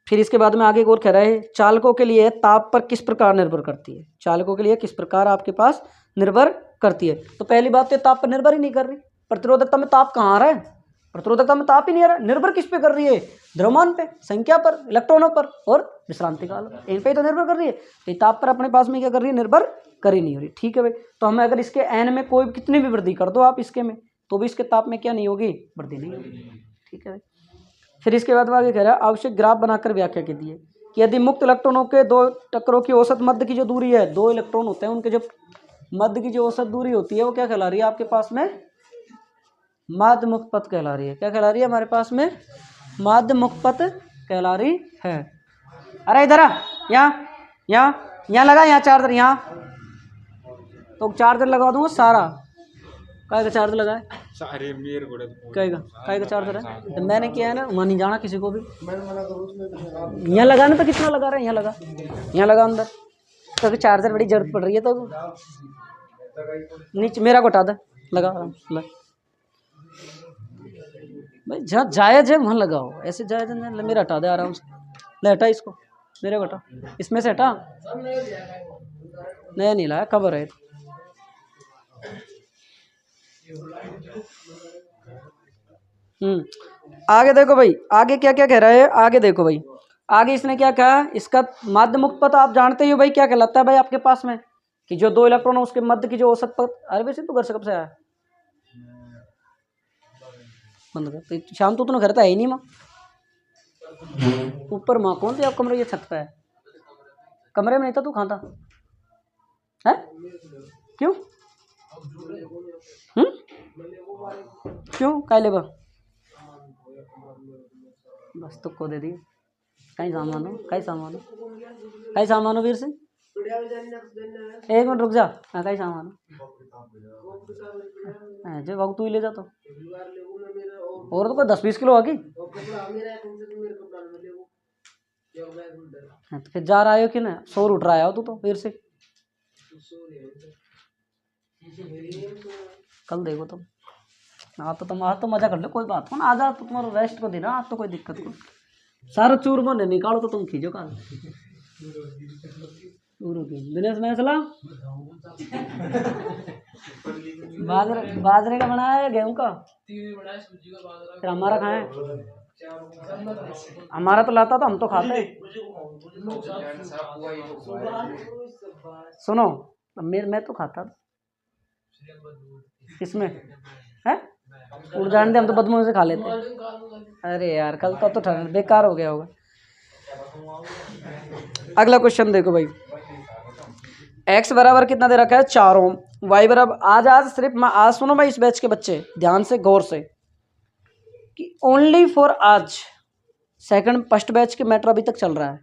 फिर इसके बाद में आगे एक और कह रहा है, चालकों के लिए ताप पर किस प्रकार निर्भर करती है, चालकों के लिए किस प्रकार आपके पास निर्भर करती है। तो पहली बात तो ताप पर निर्भर ही नहीं कर रही, प्रतिरोधकता में ताप कहाँ आ रहा है, प्रतिरोधकता में ताप ही नहीं आ रहा, निर्भर किस पे कर रही है, द्रव्यमान पे, संख्या पर, इलेक्ट्रॉनों पर और विश्रांति काल पर, इन पे तो निर्भर कर रही है। तो ताप पर अपने पास में क्या कर रही है, निर्भर कर ही नहीं हो रही। ठीक है भाई, तो हमें अगर इसके एन में कोई कितनी भी वृद्धि कर दो आप इसके में, तो भी इसके ताप में क्या नहीं होगी, वृद्धि नहीं होगी। ठीक है भाई, फिर इसके बाद आगे कह रहा है, आवश्यक ग्राफ बनाकर व्याख्या कीजिए कि यदि मुक्त इलेक्ट्रॉनों के दो टक्करों की औसत मध्य की जो दूरी है, दो इलेक्ट्रॉन होते हैं उनके जो मध्य की जो औसत दूरी होती है वो क्या कहला रही है आपके पास में, माध्य मुक्त पथ कहला रही है। क्या कहला रही है हमारे पास में, माध्य मुक्त पथ कहला रही है। अरे इधर आ, यहाँ यहाँ यहाँ लगा, यहाँ चार्जर, यहाँ तो चार्जर लगा दूंगा सारा। काय का चार्जर लगा है, काय का चार्जर है, तो मैंने किया है ना, वहाँ नहीं जाना किसी को भी, यहाँ लगाना तो कितना लगा रहा है, यहाँ लगा, यहाँ लगा अंदर, तो चार्जर बड़ी जरूरत पड़ रही है, तो नीचे मेरा को हटा दे, लगा आराम से लगा। भाई जहाँ जायज है वहाँ लगाओ, ऐसे जायज नहीं, मेरा हटा दे आराम से, ले हटा इसको, मेरे को हटा, इसमें से हटा, नया नहीं लाया, कवर है। आगे देखो भाई, आगे क्या क्या कह रहा है, आगे देखो भाई, आगे इसने क्या कहा, इसका माध्य मुक्त पथ आप जानते हो भाई क्या कहलाता है भाई आपके पास में, कि जो दो इलेक्ट्रॉन है उसके मध्य की जो औसत पथ। अरे वैसे तू घर से कब से आया, बंद कर, तो शाम तो घर तो है ही नहीं माँ, ऊपर माँ कौन थी आप कमरे, ये छत पे है, कमरे में नहीं था तू, कहाँ था है, क्यों क्यों काय ले बा, बस तुक्को दे दिए, कहीं सामान हो, कहीं सामान हो, कहीं सामान हो वीर सिंह, एक मिनट रुक जा, हाँ कहीं सामान हो, जो बाबू तू ही ले जा, तो और तो कोई 10-20 किलो होगी, तो फिर जा रहा है कि ना, शोर उठ रहा है तू तो वीर सिंह, कल देखो तुम, हाँ तो तुम आज तो मजा कर लो, कोई बात हो ना, आज तो तुम्हारा रेस्ट को देना, आज तो कोई दिक्कत को, सारा चूरमा ने निकालो तो तुम खींचो कल, दिनेश में चला बाजरे का बनाया है, गेहूं का, फिर हमारा खाए, हमारा तो लाता तो हम तो खाते। सुनो, मैं तो खाता था, किसमें है, उड़ जाने दे, हम तो बदबू से खा लेते। अरे यार कल तो बेकार हो गया होगा। अगला क्वेश्चन देखो भाई, x बराबर कितना दे रखा है 4 ओम, y बराबर, आज सिर्फ मैं आज सुनो भाई इस बैच के बच्चे ध्यान से गौर से, कि ओनली फॉर आज सेकंड फर्स्ट बैच के मैटर अभी तक चल रहा है,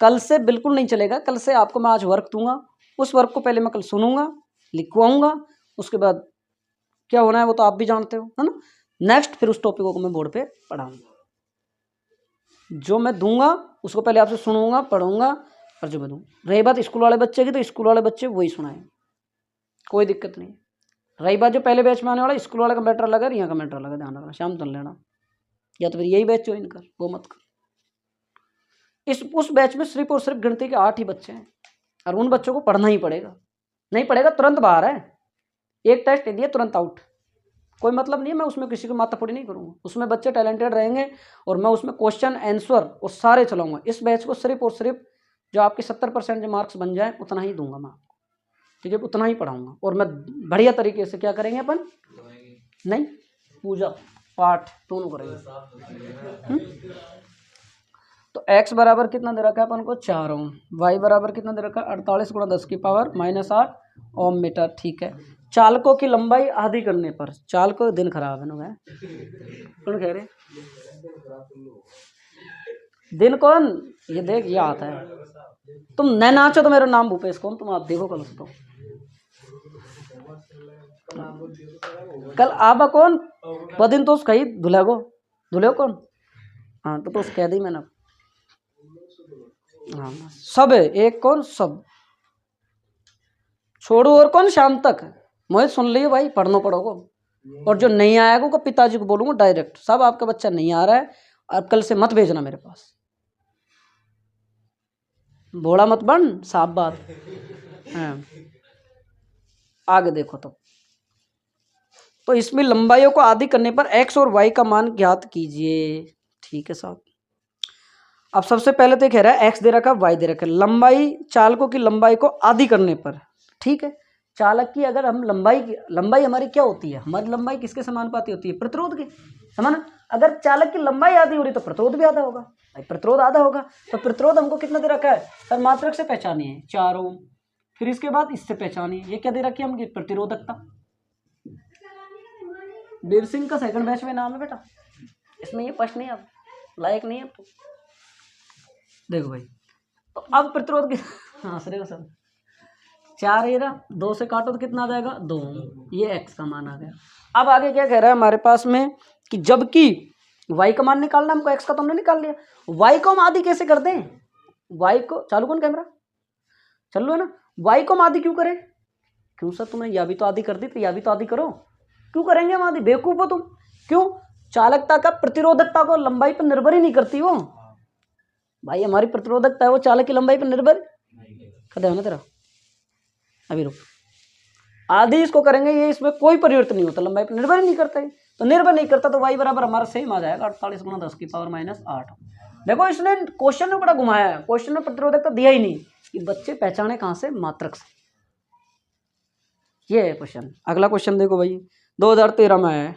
कल से बिल्कुल नहीं चलेगा। कल से आपको मैं आज वर्क दूंगा, उस वर्क को पहले मैं कल सुनूंगा, लिखवाऊंगा, उसके बाद क्या होना है वो तो आप भी जानते हो, है ना। नेक्स्ट फिर उस टॉपिक को मैं बोर्ड पे पढ़ाऊंगा, जो मैं दूंगा उसको पहले आपसे सुनूंगा, पढ़ूंगा, और जो मैं दूँ, रही बात स्कूल वाले बच्चे की, तो स्कूल वाले बच्चे वही सुनाएंगे, कोई दिक्कत नहीं। रही बात जो पहले बैच में आने वाला, स्कूल वाले का मैटर अलग है, यहाँ का मैटर अलग है, ध्यान रखना, शाम तक लेना, या तो फिर यही बैच ज्वाइन कर, वो मत कर। उस बैच में सिर्फ और सिर्फ गिनती के 8 ही बच्चे हैं, और उन बच्चों को पढ़ना ही पड़ेगा, नहीं पढ़ेगा तुरंत बाहर है, एक टेस्ट दिया तुरंत आउट, कोई मतलब नहीं है। मैं उसमें किसी को माथाफोड़ी नहीं करूँगा, उसमें बच्चे टैलेंटेड रहेंगे, और मैं उसमें क्वेश्चन आंसर और सारे चलाऊंगा। इस बैच को सिर्फ और सिर्फ जो आपके 70% जो मार्क्स बन जाए उतना ही दूंगा मैं आपको, ठीक है, उतना ही पढ़ाऊंगा, और मैं बढ़िया तरीके से क्या करेंगे अपन, नहीं पूजा पाठ दोनों करेंगे। तो x बराबर कितना दे रखा है अपन को 4 ओम, y बराबर कितना दे रखा है 48 × 10 की पावर -8 ओम मीटर, ठीक है। चालकों की लंबाई आधी करने पर, चालकों दिन खराब है ना, कौन कह रहे दिन, कौन ये देख, ये आता है, तुम न नाचो तो मेरा नाम भूपेश कौन, तुम आप देखो कल से, तो कल आबा कौन वो दिन तो कही धुले कौन। हाँ तो उस कह दी मैंने। हाँ सब है एक कौन सब छोड़ो और कौन शाम तक मुझे सुन लियो भाई पढ़ना पड़ोगे। और जो नहीं आएगा को पिताजी को बोलूंगा डायरेक्ट सब आपका बच्चा नहीं आ रहा है अब कल से मत भेजना मेरे पास। भोला मत बन साफ बात। हाँ आगे देखो तो इसमें लंबाइयों को आदि करने पर x और y का मान ज्ञात कीजिए। ठीक है साहब। अब सबसे पहले तो कह रहा है x दे रखा है y दे रखा है लंबाई चालकों की लंबाई को आदि करने पर। ठीक है चालक की अगर हम लंबाई हमारी क्या होती है हमारी लंबाई किसके समानुपाती होती है प्रतिरोध के समान। अगर चालक की लंबाई आधी हो रही तो प्रतिरोध भी आधा होगा भाई प्रतिरोध आधा होगा तो प्रतिरोध हमको कितना दे रखा है सर मात्रक से पहचानिए 4 ओम। फिर इसके बाद इससे पहचानिए ये क्या दे रखी है हमकी प्रतिरोधकता। वीर सिंह का सेकंड बैच में नाम है बेटा इसमें ये प्रश्न नहीं अब लायक नहीं है तो देखो भाई। तो अब प्रतिरोध की हाँ सर सर 4 ये रहा 2 से काटो तो कितना आ जाएगा 2 ये x का मान आ गया। अब आगे क्या कह रहा है हमारे पास में कि जबकि y का मान निकालना हमको x का तो हमने निकाल लिया y को हम आदि कैसे कर दें। y को चालू कौन कैमरा चल लो ना y को हम आदि क्यों करें क्यों सर तुमने या भी तो आदि कर दी तो या भी तो आदि करो क्यों करेंगे हम आदि बेवकूफ हो तुम क्यों चालकता का प्रतिरोधकता को लंबाई पर निर्भर ही नहीं करती वो भाई हमारी प्रतिरोधकता है वो चालक की लंबाई पर निर्भर कदे है ना तेरा अभी रुक आदि इसको करेंगे ये इसमें कोई परिवर्तन नहीं होता लंबाई पर निर्भर ही नहीं करता है तो निर्भर नहीं करता तो y बराबर हमारा सेम आ जाएगा 48 गुना 10 की पावर -8। देखो इसने क्वेश्चन में बड़ा घुमाया है क्वेश्चन में प्रतिरोधकता दिया ही नहीं कि बच्चे पहचाने कहाँ से मात्रक से। ये है क्वेश्चन। अगला क्वेश्चन देखो भाई 2013 में है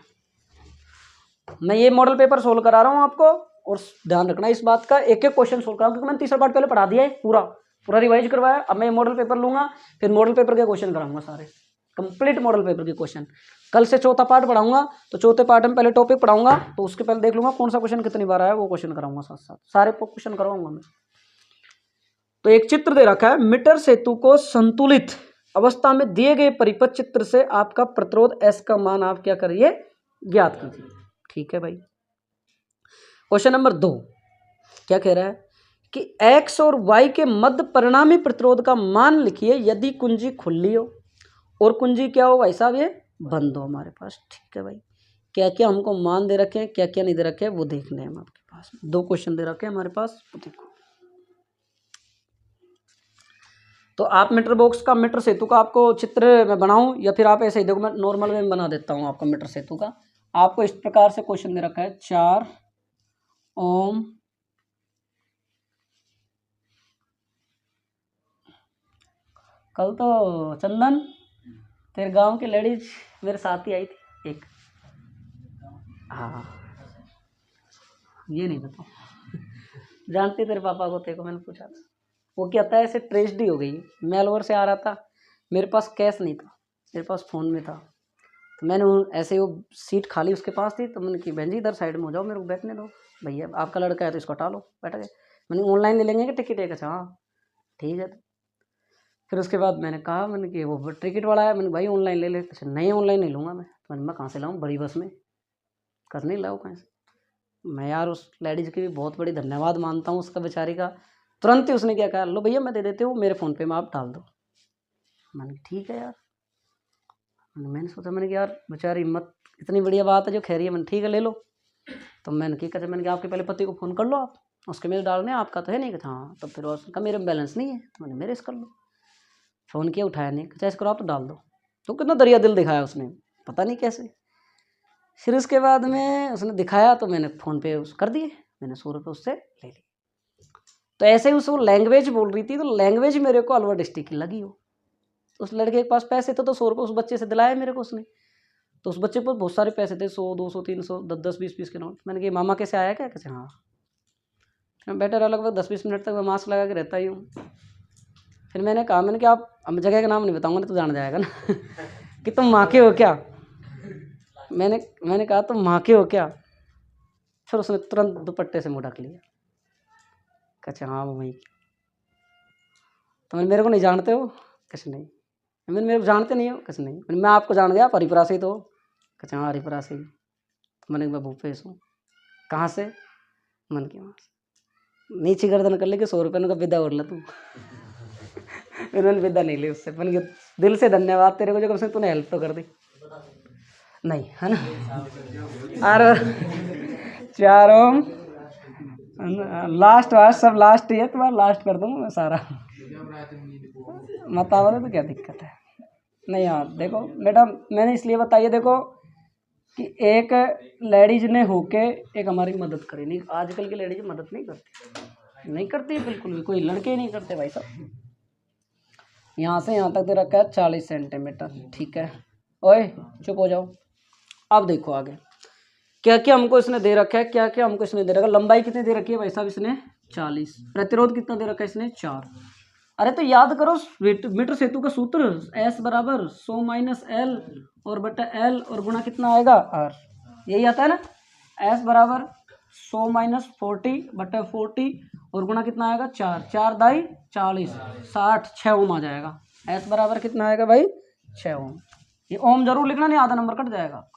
मैं ये मॉडल पेपर सोल्व करा रहा हूँ आपको और ध्यान रखना इस बात का एक एक क्वेश्चन सोल्व करा क्योंकि मैंने तीसरा पार्ट पहले पढ़ा दिया है पूरा रिवाइज करवाया। अब मैं मॉडल पेपर लूंगा फिर मॉडल पेपर के क्वेश्चन कराऊंगा सारे कंप्लीट मॉडल पेपर के क्वेश्चन। कल से चौथा पार्ट पढ़ाऊंगा तो चौथे पार्ट में पहले टॉपिक पढ़ाऊंगा तो उसके पहले देख लूंगा कौन सा क्वेश्चन कितनी बार आया वो क्वेश्चन कराऊंगा साथ साथ सारे क्वेश्चन करवाऊंगा मैं। तो एक चित्र दे रखा है मीटर सेतु को संतुलित अवस्था में दिए गए परिपथ चित्र से आपका प्रतिरोध S का मान आप क्या करिए ज्ञात कीजिए। ठीक है भाई। क्वेश्चन नंबर 2 क्या कह रहा है कि x और y के मध्य परिणामी प्रतिरोध का मान लिखिए यदि कुंजी खुली हो और कुंजी क्या हो भाई साहब ये बंद हो हमारे पास। ठीक है भाई क्या क्या हमको मान दे रखे हैं क्या क्या नहीं दे रखे हैं वो देखने हैं हम आपके पास 2 क्वेश्चन दे रखे हैं हमारे पास देखो। तो आप मीटर बॉक्स का मीटर सेतु का आपको चित्र मैं बनाऊं या फिर आप ऐसे ही देखो मैं नॉर्मल में बना देता हूं आपका मीटर सेतु का। आपको इस प्रकार से क्वेश्चन दे रखा है 4 ओम कल तो चंदन तेरे गांव की लेडीज मेरे साथ ही आई थी एक। हाँ ये नहीं बताओ जानती तेरे पापा को तेरे को मैंने पूछा था वो क्या था ऐसे ट्रेजेडी हो गई मैं अलवर से आ रहा था मेरे पास कैश नहीं था मेरे पास फ़ोन में था तो मैंने ऐसे ही वो सीट खाली उसके पास थी तो मैंने कि बहन जी इधर साइड में हो जाओ मेरे को बैठने दो भैया आपका लड़का है तो इसको हटा लो बैठ गए। मैंने ऑनलाइन ले लेंगे कि टिकट एक अच्छा हाँ ठीक है। फिर उसके बाद मैंने कहा मैंने कि वो टिकट वाला है मैंने भाई ऑनलाइन ले ले अच्छा नहीं ऑनलाइन नहीं लूँगा मैं मैं कहाँ से लाऊँ बड़ी बस में कर नहीं लाऊँ कहीं से। मैं यार उस लेडीज़ की भी बहुत बड़ी धन्यवाद मानता हूँ उसका बेचारी का तुरंत ही उसने क्या कहा लो भैया मैं दे देती हूँ मेरे फ़ोन पे में आप डाल दो। मैंने ठीक है यार मैंने सोचा मैंने कि यार बेचारी हिम्मत इतनी बढ़िया बात है जो खैर है मैंने ठीक है ले लो। तो मैंने क्या कहते मैंने कि आपके पहले पति को फ़ोन कर लो आप उसके मेरे डालने आपका तो है नहीं कहता हाँ तब फिर उसका मेरे में बैलेंस नहीं है तो मैंने मेरे से कर लो। फ़ोन किया उठाया नहीं कहता इसको आप तो डाल दो तो कितना दरिया दिल दिखाया उसने पता नहीं कैसे। फिर उसके बाद में उसने दिखाया तो मैंने फ़ोन पे कर दिए मैंने 100 रुपये उससे ले लिए। तो ऐसे ही उसको लैंग्वेज बोल रही थी तो लैंग्वेज मेरे को अलवर डिस्ट्रिक्ट की लगी हो उस लड़के के पास पैसे थे तो 100 रुपये उस बच्चे से दिलाए मेरे को उसने। तो उस बच्चे पर बहुत सारे पैसे थे 100 200 300 10 20 20 के नोट। मैंने कहा मामा कैसे आया क्या कैसे हाँ मैं बैठा रहा लगभग 10-20 मिनट तक मैं मास्क लगा के रहता ही हूँ। फिर मैंने कहा मैंने कि आप अब जगह का नाम नहीं बताऊँगा नहीं तो जान जाएगा ना कि तुम माँ के हो क्या मैंने कहा तुम माँ के हो क्या। फिर उसने तुरंत दुपट्टे से मुँह ढक लिया अच्छा हाँ वहीं तो मेरे को नहीं जानते हो कैसे नहीं मैंने मेरे को जानते नहीं हो? कुछ नहीं, मैं आपको जान गया, आप हरिपुरा से ही तो? कहते हाँ हरिपुरा से ही। मैंने मैं भूपेश हूँ। कहाँ से? मन के वहाँ से। नीचे गर्दन कर लेके 100 रुपये का विदा और ला तू। फिर मैंने विदा नहीं ली उससे, मैंने दिल से धन्यवाद तेरे को जो कम से तूने हेल्प तो कर दी। नहीं है ना। और चारों लास्ट वास्ट सब लास्ट ही है, तुम्हारा लास्ट कर दूँगा मैं सारा। मत आओ तो क्या दिक्कत है? नहीं यार देखो मैडम, मैंने इसलिए बताइए देखो कि एक लेडीज ने होके एक हमारी मदद करी। नहीं आजकल की लेडीज मदद नहीं करती, नहीं करती बिल्कुल भी, कोई लड़के ही नहीं करते भाई साहब। यहाँ से यहाँ तक दे रखा है 40 सेंटीमीटर, ठीक है। ओए चुप हो जाओ। अब देखो आगे क्या क्या हमको इसने दे रखा है, क्या क्या हमको इसने दे रखा है। लंबाई कितनी दे रखी है भाई साहब इसने? 40। प्रतिरोध कितना दे रखा है इसने? 4। अरे तो याद करो मीटर सेतु का सूत्र, S बराबर 100 माइनस एल और बटा एल और गुणा कितना आएगा? आर। यही आता है ना? S बराबर 100 माइनस 40 बटा 40 और गुणा कितना आएगा? 4। 4 दाई 40, 60, 6 ओम आ जाएगा। S बराबर कितना आएगा भाई? 6 ओम। ये ओम जरूर लिखना, नहीं आधा नंबर कट जाएगा।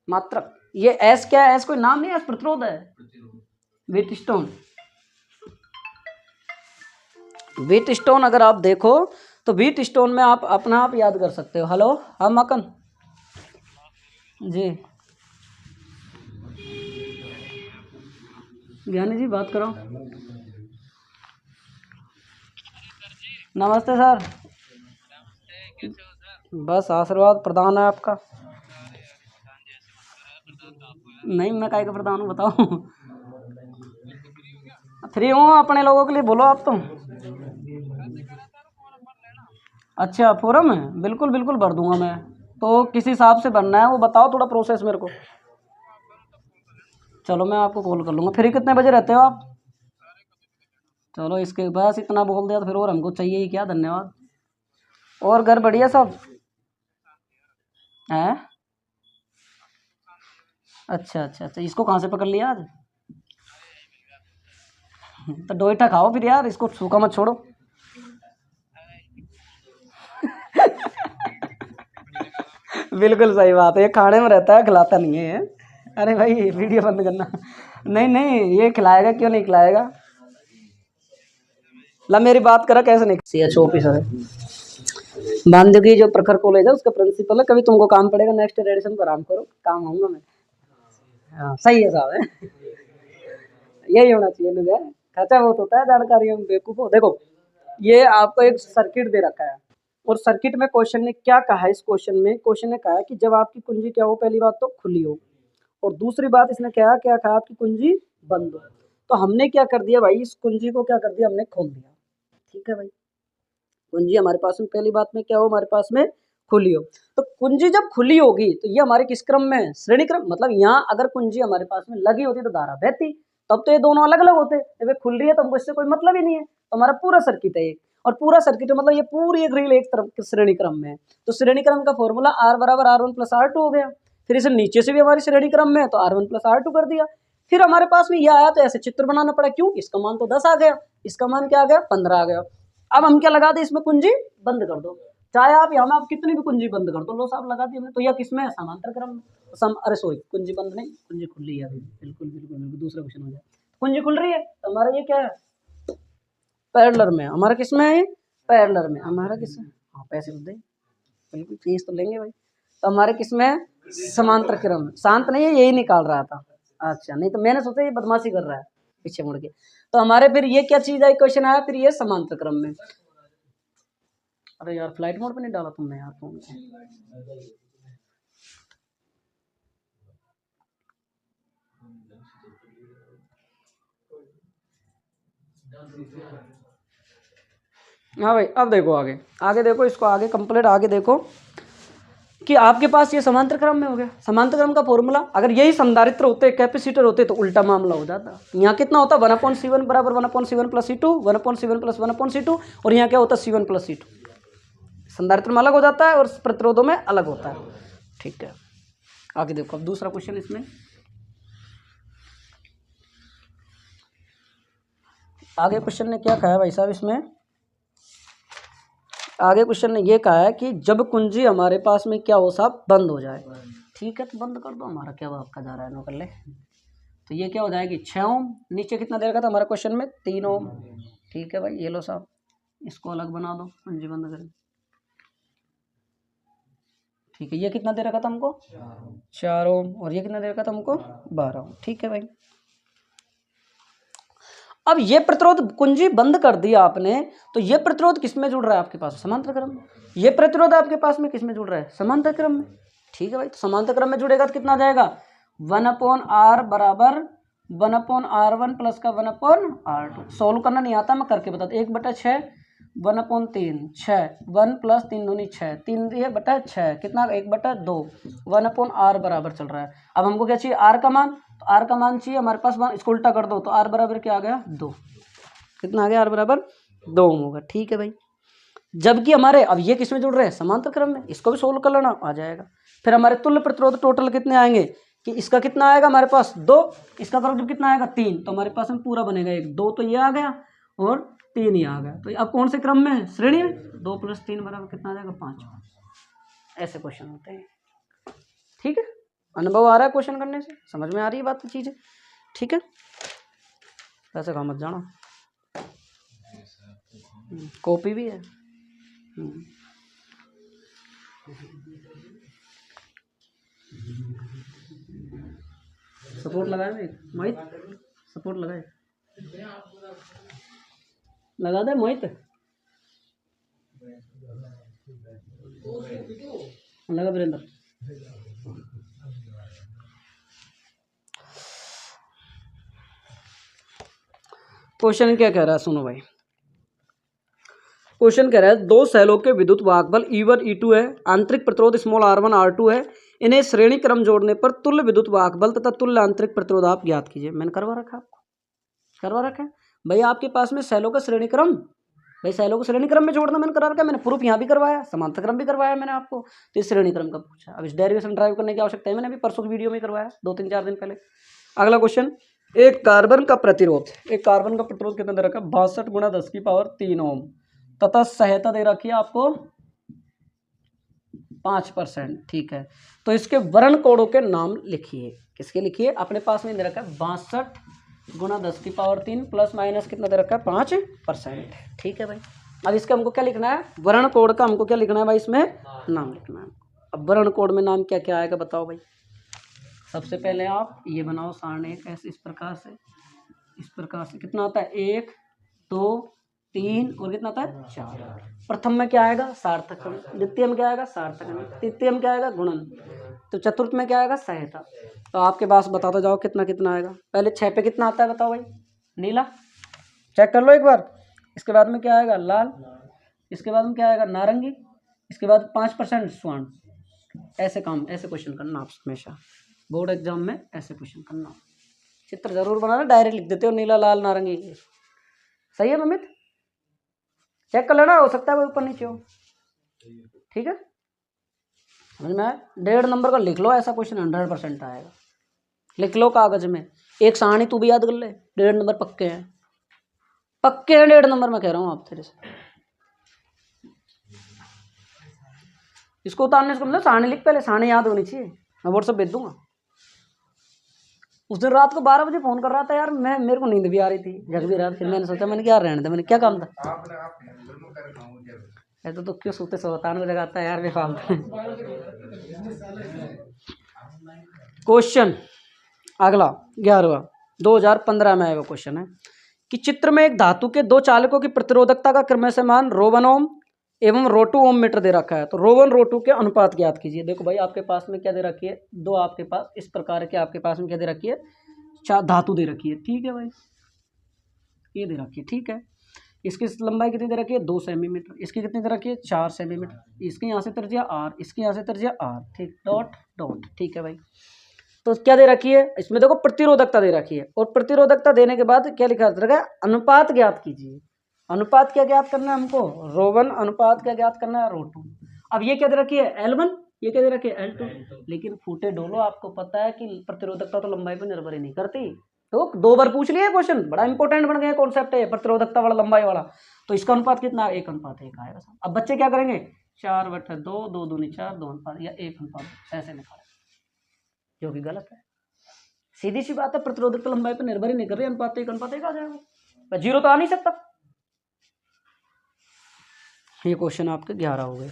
मात्रक। ये S क्या है? S कोई नाम नहीं है, S प्रतिरोध है। व्हीटस्टोन, व्हीटस्टोन अगर आप देखो तो व्हीटस्टोन में आप अपना आप याद कर सकते हो। हेलो हाँ मकन जी, ज्ञानी जी बात करो। नमस्ते सर। बस आशीर्वाद प्रदान है आपका। नहीं मैं काय का प्रधान हूँ बताओ। फ्री हूँ अपने लोगों के लिए, बोलो आप तो। अच्छा फोरम है, बिल्कुल बिल्कुल भर दूंगा मैं। तो किस हिसाब से भरना है वो बताओ थोड़ा प्रोसेस मेरे को। चलो मैं आपको कॉल कर लूँगा। फ्री कितने बजे रहते हो आप? चलो इसके बस इतना बोल दिया तो फिर और हमको चाहिए ही क्या, धन्यवाद। और घर बढ़िया सब है? अच्छा अच्छा अच्छा, इसको कहाँ से पकड़ लिया आज? तो डोइटा खाओ फिर यार, इसको सूखा मत छोड़ो। बिल्कुल सही बात है, ये खाने में रहता है खिलाता नहीं है। अरे भाई वीडियो बंद करना। नहीं नहीं ये खिलाएगा, क्यों नहीं खिलाएगा। ला मेरी बात करा कैसे नहीं। CH ऑफिसर है बांधगी जो प्रखर कॉलेज है उसका प्रिंसिपल है। कभी तुमको काम पड़ेगा नेक्स्ट एडिशन पर आराम करो, काम आऊंगा मैं। हाँ सही है साहब है। यही होना चाहिए लोग, खर्चा बहुत होता है जानकारियों में बेवकूफ हो। देखो ये आपको एक सर्किट दे रखा है और सर्किट में क्वेश्चन ने क्या कहा है, इस क्वेश्चन में क्वेश्चन ने कहा है कि जब आपकी कुंजी क्या हो, पहली बात तो खुली हो, और दूसरी बात इसने क्या क्या कहा, आपकी कुंजी बंद हो। तो हमने क्या कर दिया भाई, इस कुंजी को क्या कर दिया हमने, खोल दिया। ठीक है भाई, कुंजी हमारे पास में पहली बात में क्या हो, हमारे पास में खुली हो। तो कुंजी जब खुली होगी तो ये हमारे किस क्रम में, श्रेणी क्रम। मतलब यहाँ अगर कुंजी हमारे पास में लगी होती तो धारा बहती, तब तो ये दोनों अलग अलग होते। जब ये खुल रही है तो हमको इससे कोई मतलब ही नहीं है। तो हमारा पूरा सर्किट है एक, और पूरा सर्किट मतलब ये पूरी एक रील एक तरफ श्रेणी क्रम में है। तो श्रेणी क्रम का फॉर्मूला R बराबर R1 प्लस R2 हो गया। फिर इसे नीचे से भी हमारी श्रेणी क्रम में है तो R1 प्लस R2 कर दिया। फिर हमारे पास में यह आया तो ऐसे चित्र बनाना पड़ा, क्यों, इसका मान तो 10 आ गया, इसका मान क्या आ गया, 15 आ गया। अब हम क्या लगा दे, इसमें कुंजी बंद कर दो। चाहे आप यहाँ में आप कितनी भी कुंजी बंद कर दो, लो साहब लगा दी हमने। तो यह किसमें है, समांतर क्रम में। अरे सॉरी कुंजी बंद नहीं, कुंजी खुल रही है अभी। बिल्कुल बिल्कुल बिल्कुल, दूसरा क्वेश्चन हो जाए। कुंजी खुल रही है तो हमारा ये क्या है, पैरेलल में। हमारा किसमें है, पैरेलल में। हमारा किसमें, हाँ पैसे तो दे, बिल्कुल फीस तो लेंगे भाई। तो हमारे किसमें है, समांतर क्रम में। शांत नहीं है, यही निकाल रहा था। अच्छा नहीं तो मैंने सोचा ये बदमाशी कर रहा है पीछे मुड़ के। तो हमारे फिर ये क्या चीज आई, क्वेश्चन आया फिर ये समांतर क्रम में। अरे यार फ्लाइट मोड पे नहीं डाला तुमने यार फोन को। हाँ भाई अब देखो आगे, आगे देखो इसको, आगे कंप्लीट आगे देखो कि आपके पास ये समांतर क्रम में हो गया। समांतर क्रम का फॉर्मूला, अगर यही संधारित्र होते, कैपेसिटर होते तो उल्टा मामला हो जाता। यहाँ कितना होता, 1/C1 बराबर 1/C1 plus C2, 1/C1 plus 1/C2, और यहाँ क्या होता, C1 प्लस C2। संधारित्र में अलग हो जाता है और प्रतिरोधों में अलग होता है। ठीक है आगे देखो, अब दूसरा क्वेश्चन इसमें आगे क्वेश्चन ने क्या कहा भाई साहब इसमें, आगे क्वेश्चन ने ये कहा है कि जब कुंजी हमारे पास में क्या हो साहब बंद हो जाए, ठीक है तो बंद कर दो, हमारा क्या आपका जा रहा है कर ले। तो ये क्या हो जाएगी 6 ओम, नीचे कितना दे रखा था हमारे क्वेश्चन में 3 ओम, ठीक है भाई ये लो साहब, इसको अलग बना दो, कुंजी बंद करें, ठीक है। ये कितना दे रखा था हमको 4 ओम, और ये कितना दे रखा था हमको 12 ओम, ठीक है भाई। अब ये प्रतिरोध कुंजी बंद कर दिया आपने, तो ये प्रतिरोध किस में जुड़ रहा है आपके पास समांतर क्रम में, ये प्रतिरोध आपके पास में किस में जुड़ रहा है समांतर क्रम में, ठीक है भाई। तो समांतर क्रम में जुड़ेगा तो कितना आ जाएगा 1/r बराबर 1/r1 प्लस का 1/r2। सोल्व करना नहीं आता मैं करके बताता, 1/6 1/3 6 1 प्लस 3 दूनी 6 3 दिए बटा 6 कितना 1/2 1/r बराबर चल रहा है। अब हमको क्या चाहिए r का मान, तो r का मान चाहिए हमारे पास, इसको उल्टा कर दो तो r बराबर क्या आ गया 2, कितना आ गया r बराबर 2 होगा, ठीक है भाई। जबकि हमारे अब ये किस में जुड़ रहे हैं समांतर क्रम में, इसको भी सोल्व कर लेना आ जाएगा। फिर हमारे तुल्य प्रतिरोध टोटल कितने आएंगे कि इसका कितना आएगा हमारे पास 2, इसका करो जब कितना आएगा 3, तो हमारे पास में पूरा बनेगा 1 2 तो ये आ गया और 3 ही आ गया। तो अब कौन से क्रम में है श्रेणी में, 2 + 3 बराबर कितना आ जाएगा 5। ऐसे क्वेश्चन होते हैं, ठीक है। अनुभव आ रहा है क्वेश्चन करने से, समझ में आ रही है बात चीज़, ठीक है। वैसे कहा मत जाना, कॉपी भी है। सपोर्ट लगाए मोहित, सपोर्ट लगाए, लगा दे मोहित, लगा वीरेंद्र। क्वेश्चन क्या कह रहा है सुनो भाई, क्वेश्चन कह रहा है दो सेलों के विद्युत वाहक बल E1 E2 है, आंतरिक प्रतिरोध स्मॉल r1 r2 है, इन्हें श्रेणी क्रम जोड़ने पर तुल्य विद्युत वाहक बल तथा तुल्य आंतरिक प्रतिरोध आप ज्ञात कीजिए। मैंने करवा रखा, आपको करवा रखा है भाई, आपके पास में सेलों का श्रेणी क्रम, भाई सेलों को श्रेणी क्रम में जोड़ना मैंने करा रखा है, मैंने प्रूफ यहाँ भी करवाया, समांतर क्रम भी करवाया मैंने आपको, तो इस श्रेणी क्रम का पूछा। अब इस डेरिवेशन ड्राइव करने की आवश्यकता है, मैंने अभी परसों की वीडियो में करवाया 2-3-4 दिन पहले। अगला क्वेश्चन, एक कार्बन का प्रतिरोध, एक कार्बन का प्रतिरोध कितना दे रखा है 62 × 10⁻³ ओम तथा सहायता दे रखी है आपको 5%, ठीक है। तो इसके वर्ण कोणों के नाम लिखिए, किसके लिखिए, अपने पास में दे रखा है 62 × 10⁻³ प्लस माइनस कितना दे रखा है 5%, ठीक है भाई। अब इसका हमको क्या लिखना है, वर्ण कोण का हमको क्या लिखना है भाई, इसमें नाम लिखना है। अब वर्ण कोण में नाम क्या क्या आएगा बताओ भाई। सबसे पहले आप ये बनाओ सारणी ऐसे, इस प्रकार से, इस प्रकार से कितना आता है 1 2 3 और कितना आता है 4। प्रथम में क्या आएगा सार्थक, द्वितीय में क्या आएगा सार्थक, तृतीय में क्या आएगा गुणन, तो चतुर्थ में क्या आएगा सहायता। तो आपके पास बताता जाओ कितना कितना आएगा। पहले 6 पे कितना आता है बताओ भाई, नीला, चेक कर लो एक बार। इसके बाद में क्या आएगा लाल, इसके बाद में क्या आएगा नारंगी, इसके बाद 5% स्वर्ण। ऐसे काम, ऐसे क्वेश्चन करना आप हमेशा बोर्ड एग्जाम में, ऐसे क्वेश्चन करना। चित्र जरूर बनाना, डायरेक्ट लिख देते हो नीला लाल नारंगी, सही है अमित, चेक कर लेना, हो सकता है वो ऊपर नीचे हो, ठीक है। समझ में आया, 1.5 नंबर का लिख लो, ऐसा क्वेश्चन 100% आएगा, लिख लो कागज में। एक सारणी तू भी याद कर ले, 1.5 नंबर पक्के हैं, पक्के हैं 1.5 नंबर मैं कह रहा हूँ आप तेरे से। इसको उतारने से मतलब सारणी लिख, पहले सारणी याद होनी चाहिए, मैं व्हाट्सएप भेज दूंगा। उस दिन रात को 12 बजे फोन कर रहा था यार, मैं मेरे को नींद भी आ रही थी, जग भी रहा था, फिर मैंने सोचा मैंने क्या रहने दे, मैंने क्या काम था ऐसा तो क्यों सोते सोतान को जगाता है यार बेफालतू। क्वेश्चन अगला 11वां 2015 में आएगा क्वेश्चन है कि चित्र में एक धातु के दो चालकों की प्रतिरोधकता का क्रमशः मान ρ1 ओम एवं ρ2 ओम मीटर दे रखा है, तो ρ1 ρ2 के अनुपात ज्ञात कीजिए। देखो भाई आपके पास में क्या दे रखी है, दो आपके पास इस प्रकार के आपके पास में क्या दे रखी है, धातु दे रखी है, ठीक है भाई, ये दे रखी है, ठीक है। इसकी लंबाई कितनी दे रखी है 2 सेंटीमीटर, इसकी कितनी दे रखी है 4 सेंटीमीटर, इसकी यहाँ से त्रिज्या r, इसकी यहाँ से त्रिज्या r, ठीक, डॉट डॉट, ठीक है भाई। तो क्या दे रखी है, इसमें देखो प्रतिरोधकता दे रखी है, और प्रतिरोधकता देने के बाद क्या लिखा रखा है अनुपात ज्ञात कीजिए। अनुपात क्या ज्ञात करना है हमको, ρ1 अनुपात क्या ज्ञात करना है ρ2। अब ये क्या दे रखी है L1, ये क्या दे रखी है L2, लेकिन फूटे डोलो आपको पता है कि प्रतिरोधकता तो लंबाई पर निर्भर ही नहीं करती। तो 2 बार पूछ लिया क्वेश्चन, बड़ा इंपॉर्टेंट बन गया कॉन्सेप्ट है प्रतिरोधकता वाला लंबाई वाला। तो इसका अनुपात कितना, 1:1 आएगा। अब बच्चे क्या करेंगे, 4/2, 2 दूनी 4, 2 अनुपात या 1:2 ऐसे निकालें, जो कि गलत है। सीधी सी बात है, प्रतिरोधकता लंबाई पर निर्भर ही नहीं कर रही, अनुपात 1:1 आ जाएगा, 0 तो आ नहीं सकता। ये क्वेश्चन आपके 11 हो गए।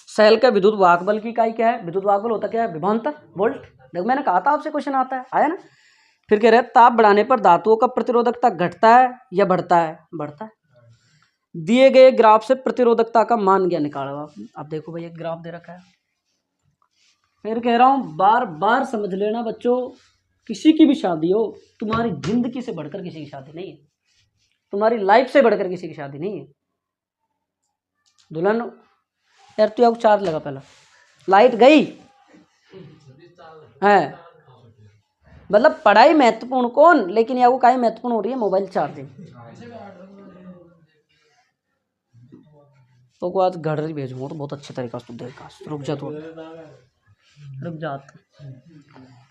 सेल का विद्युत वाहक बल की इकाई क्या है, विद्युत वाहक बल होता क्या है, विभवांतर, वोल्ट। देखो मैंने कहा था आपसे क्वेश्चन आता है, आया ना। फिर कह रहे हैं ताप बढ़ाने पर धातुओं का प्रतिरोधकता घटता है या बढ़ता है, बढ़ता है। दिए गए ग्राफ से प्रतिरोधकता का मान क्या निकालो आप। अब देखो भाई एक ग्राफ दे रखा है, फिर कह रहा हूं बार बार समझ लेना बच्चों, किसी की भी शादी हो, तुम्हारी जिंदगी से बढ़कर किसी की शादी नहीं है, तुम्हारी लाइफ से बढ़कर किसी की शादी नहीं है। दुल्हन यार तू आपको चार्ज लगा, पहला लाइट गई है, मतलब पढ़ाई महत्वपूर्ण कौन, लेकिन या वो काई महत्वपूर्ण हो रही है, मोबाइल चार्जिंग। तो को आज घर ही भेजूंगा तो बहुत अच्छे तरीका से देगा, रुक जा, तो रुक जा।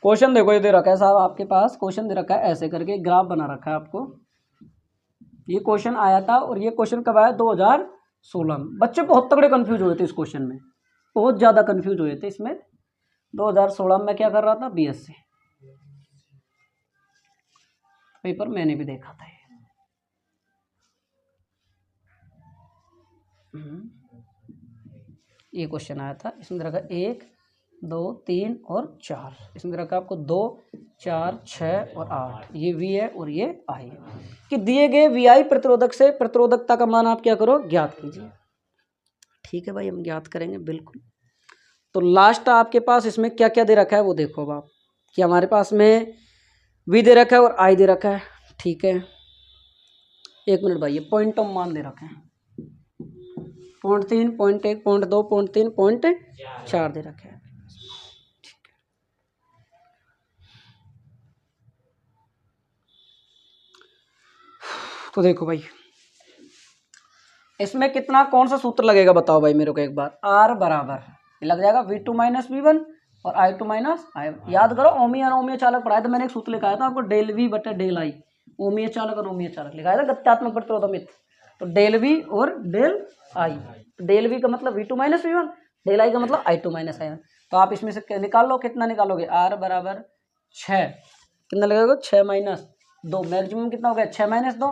क्वेश्चन देखो ये दे रखा है साहब आपके पास, क्वेश्चन दे रखा है ऐसे करके, ग्राफ बना रखा है आपको। ये क्वेश्चन आया था और ये क्वेश्चन कब आया, 2016 में। बच्चे बहुत तगड़े कंफ्यूज हुए थे इस क्वेश्चन में, बहुत ज़्यादा कंफ्यूज हुए थे इसमें। 2016 में क्या कर रहा था, बीएससी पेपर मैंने भी देखा था। ये क्वेश्चन आया था, इसमें रखा 1, 2, 3 और 4, इसमें रखा आपको 2, 4, 6 और 8, ये V है और ये I है। कि दिए गए VI प्रतिरोधक से प्रतिरोधकता का मान आप क्या करो, ज्ञात कीजिए। ठीक है भाई, हम ज्ञात करेंगे बिल्कुल। तो लास्ट आपके पास इसमें क्या क्या दे रखा है वो देखो अब आप, कि हमारे पास में V दे रखा है और I दे रखा है। ठीक है, 1 मिनट भाई, ये पॉइंट ऑफ मान दे रखे हैं, 0.3, 0.1, 0.2, 0.3, 0.4 दे रखे हैं। तो देखो भाई इसमें कितना, कौन सा सूत्र लगेगा बताओ भाई मेरे को एक बार। R बराबर लग जाएगा V2 - V1 और I2 - I। याद करो ओमीय और ओमीय चालक पढ़ाया, तो मैंने एक सूत्र लिखाया था आपको, डेल V बटे डेल I, ओमीय चालक और ओमीय चालक लिखाया था गत्यात्मक प्रतिरोधमित। तो डेल V और डेल I, डेल V का मतलब V2 - V1, डेल I का मतलब I2 - I1। तो आप इसमें से निकाल लो, कितना निकालोगे, R बराबर 6, कितना लगेगा, 6 - 2, मैक्सिमम कितना हो गया, 6 - 2,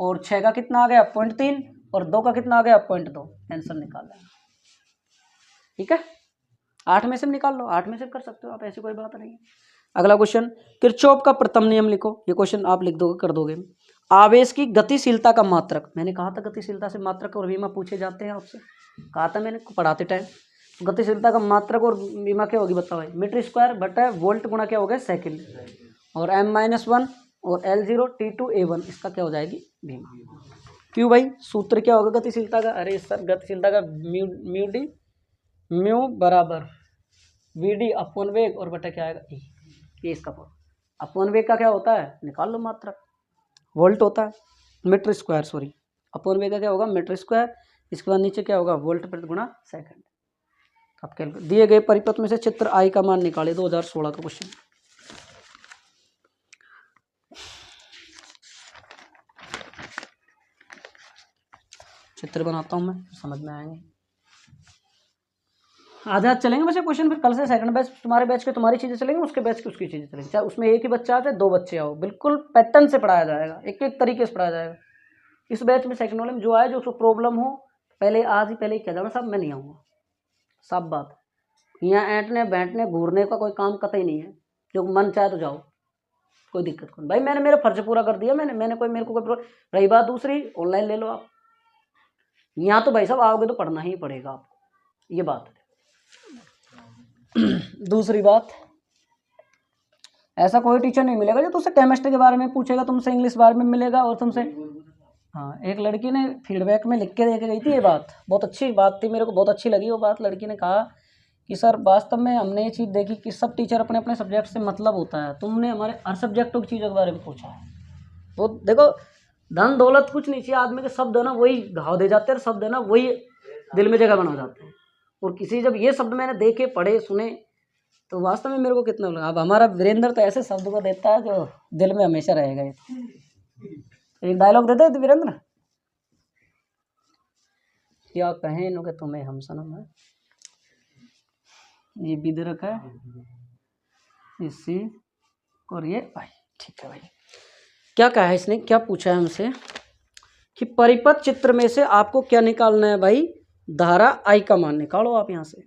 और 6 का कितना आ गया 0.3 और 2 का कितना आ गया 0.2, आंसर निकाल लेना। ठीक है, 8 में से निकाल लो, 8 में से कर सकते हो आप, ऐसी कोई बात नहीं है। अगला क्वेश्चन, किरचॉफ का प्रथम नियम लिखो। ये क्वेश्चन आप लिख दोगे, कर दोगे। आवेश की गतिशीलता का मात्रक, मैंने कहा था गतिशीलता से मात्रक और विमा पूछे जाते हैं आपसे, कहा था मैंने पढ़ाते टाइम। गतिशीलता का मात्रक और विमा क्या होगी बताओ भाई, मीटर स्क्वायर बटा वोल्ट गुणा क्या हो गया सेकंड, और M-1 और L0 T2 A1, इसका क्या हो जाएगी विमा। क्यों भाई, सूत्र क्या होगा गतिशीलता का, अरे सर गतिशीलता का म्यू बराबर VD अपॉन वेग और बटा क्या आएगा E, ये इसका फॉर्मूला। अपॉन वेग का क्या होता है, निकाल लो मात्रक, वोल्ट होता है, मीटर स्क्वायर सॉरी, अपॉन वेग का क्या होगा मीटर स्क्वायर, इसके बाद नीचे क्या होगा वोल्ट प्रति गुणा सेकंड। आप कैलकुलेट, दिए गए परिपथ में से चित्र I का मान निकाले, 2016 का क्वेश्चन। चित्र बनाता हूं मैं, समझ में आएंगे। आजाद चलेंगे बच्चे क्वेश्चन, फिर कल से सेकंड बैच तुम्हारे बैच के तुम्हारी चीज़ें चलेंगी, उसके बैच की उसकी चीज़ें चलेंगी। चाहे उसमें एक ही बच्चा आते 2 बच्चे आओ, बिल्कुल पैटर्न से पढ़ाया जाएगा, एक एक तरीके से पढ़ाया जाएगा। इस बैच में सेकंड वाले में जो आए, जो उसको प्रॉब्लम हो पहले आज ही पहले ही कह जाना साहब मैं नहीं आऊँगा, सब बात। यहाँ ऐंठने बैठने घूरने का कोई काम कतई नहीं है, जो मन चाहे तो जाओ, कोई दिक्कत नहीं भाई। मैंने मेरा फर्ज पूरा कर दिया, मैंने कोई मेरे को कोई। रही बात दूसरी, ऑनलाइन ले लो आप, यहाँ तो भाई साहब आओगे तो पढ़ना ही पड़ेगा आपको, ये बात है। दूसरी बात, ऐसा कोई टीचर नहीं मिलेगा जो तुमसे केमिस्ट्री के बारे में पूछेगा, तुमसे इंग्लिश बारे में मिलेगा, और तुमसे हाँ, एक लड़की ने फीडबैक में लिख के दे के गई थी, ये बात बहुत अच्छी बात थी, मेरे को बहुत अच्छी लगी वो बात। लड़की ने कहा कि सर वास्तव में हमने ये चीज़ देखी कि सब टीचर अपने अपने सब्जेक्ट से मतलब होता है, तुमने हमारे हर सब्जेक्टों की चीज़ों के बारे में पूछा है। तो देखो धन दौलत कुछ नहीं चाहिए आदमी के, शब्द है ना वही घाव दे जाते हैं, शब्द है ना वही दिल में जगह बना जाते हैं। और किसी जब ये शब्द मैंने देखे पढ़े सुने तो वास्तव में मेरे को कितना लगा। अब हमारा वीरेंद्र तो ऐसे शब्द को देता है जो दिल में हमेशा रहेगा। ये एक डायलॉग देते वीरेंद्र, क्या कहें इन्हों के तुम्हें हम सनम है। ये बिदरक है इसी और ये आई। ठीक है भाई, क्या कहा है इसने, क्या पूछा है हमसे कि परिपथ चित्र में से आपको क्या निकालना है भाई, धारा आई का मान निकालो आप यहाँ से।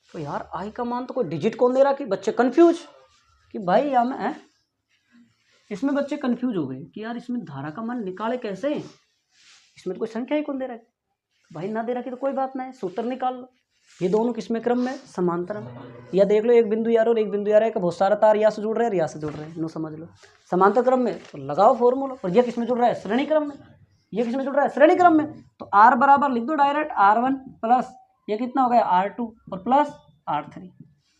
तो यार आई का मान तो कोई डिजिट कौन दे रहा कि बच्चे कंफ्यूज कि भाई हम है, इसमें बच्चे कंफ्यूज हो गए कि यार इसमें धारा का मान निकाले कैसे, इसमें तो कोई संख्या ही कौन दे रहा है। भाई ना दे रखी तो कोई बात नहीं, सूत्र निकाल लो। ये दोनों किसमें क्रम में, समांतर में। या देख लो एक बिंदु यार और एक बिंदु यार है, बहुत सारा तार यहाँ से जुड़ रहे हैं, यहाँ से जुड़ रहे हैं, नो समझ लो समांतर क्रम में, तो लगाओ फॉर्मूला। और ये किसमें जुड़ रहा है, श्रेणी क्रम में। ये किसमें जुड़ रहा है, श्रेणी क्रम में। तो आर बराबर लिख दो डायरेक्ट R1 प्लस ये कितना हो गया R2 और प्लस R3।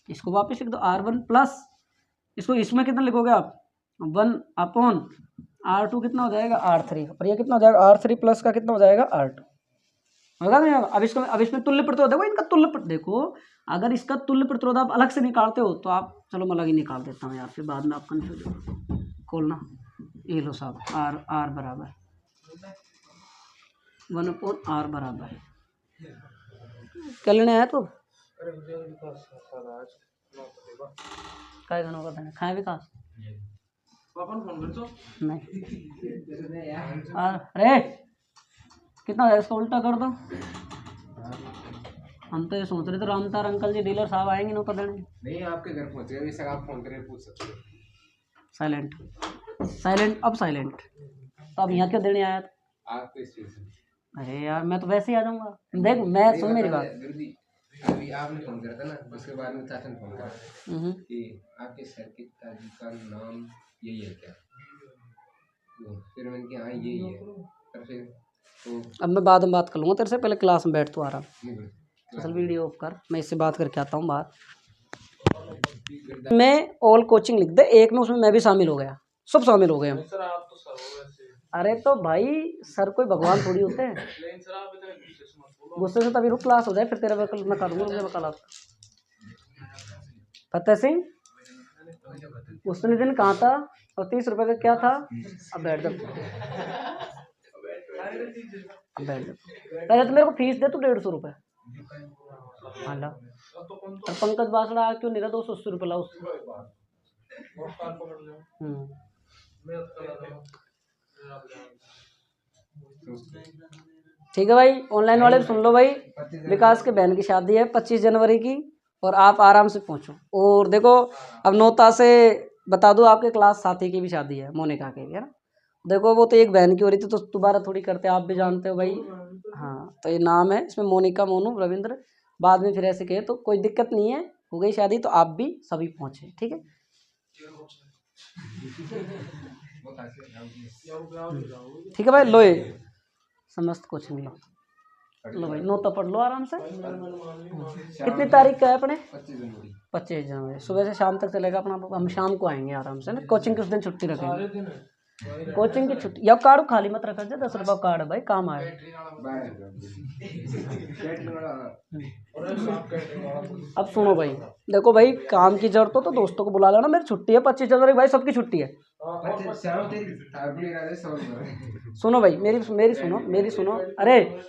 इसको वापस लिख दो R1 प्लस, इसको इसमें कितना लिखोगे आप 1/R2 कितना हो जाएगा R3, और ये कितना हो जाएगा R3 प्लस का कितना हो जाएगा R2 होगा नहीं। अब इसमें तुल्य प्रतिरोध देखो, इनका तुल्य देखो, अगर इसका तुल्य प्रतिरोध आप अलग से निकालते हो तो आप, चलो मैं अलग ही निकाल देता हूँ यार, फिर बाद में आप कंफ्यूज हो। खोलना, ये लो साहब, R बराबर 1/R बराबर क्या लेने आया तो काय घनों का देना खाए विकास नहीं। अरे कितना है इसको उल्टा कर दो। हम तो ये सोच रहे थे रामतार अंकल जी डीलर साहब आएंगे ना, देने नहीं, आपके घर पहुंच गए, सर आप फोन करके पूछ सकते हो। साइलेंट साइलेंट अब साइलेंट। तो अब यहाँ क्यों देने आया था आपके स्टेशन। अरे यार मैं तो वैसे ही आ जाऊंगा। देख मैं सुन मेरी बात, अभी आपने फोन करा था ना, उसके बाद में चाचा ने फोन करा कि आपके सर के पिताजी का नाम यही है क्या, तो फिर मैंने कहा हाँ यही है। और फिर तो अब मैं बाद में बात कर लूँगा तेरे से, पहले क्लास में बैठ तू आराम, असल वीडियो ऑफ कर, मैं इससे बात करके आता हूँ बाहर। मैं ऑल कोचिंग लिख दे एक में, उसमें मैं भी शामिल हो गया, सब शामिल हो गए हम। अरे तो भाई सर कोई भगवान थोड़ी होते हैं, गुस्से से तभी रुक क्लास हो जाए, फिर तेरा वकल मैं करूँगा वकालत। फतेह सिंह उसने दिन कहाँ था और 30 रुपये का क्या था। अब बैठ जा, अब बैठ जा। पहले तो मेरे को फीस दे तू 150 रुपये। हाँ ला, और पंकज बासड़ा क्यों नहीं रहा 280 रुपये लाओ। ठीक है भाई, ऑनलाइन वाले सुन लो भाई, विकास के बहन की शादी है 25 जनवरी की, और आप आराम से पहुंचो। और देखो अब नौता से बता दो, आपके क्लास साथी की भी शादी है, मोनिका की भी है ना। देखो वो तो एक बहन की हो रही थी तो दोबारा थोड़ी करते, आप भी जानते हो भाई। हाँ तो ये नाम है इसमें, मोनिका, मोनू, रविंद्र। बाद में फिर ऐसे कहे तो कोई दिक्कत नहीं है, हो गई शादी तो आप भी सभी पहुँचे, ठीक है। ठीक है भाई, लो ये समस्त कोचिंग लो भाई, नोता पढ़ लो आराम से। कितनी तारीख का है अपने, 25 जनवरी सुबह से शाम तक चलेगा अपना। हम शाम को आएंगे आराम से ना, कोचिंग के उस दिन छुट्टी रखेंगे, कोचिंग की छुट्टी। या कार्ड खाली मत रखा जाए, 10 रुपये कार्ड है भाई, काम आए। अब सुनो भाई, देखो भाई काम की जरूरत हो तो दोस्तों को बुला लेना, मेरी छुट्टी है 25 जनवरी भाई, सबकी छुट्टी है। सुनो भाई मेरी सुनो। अरे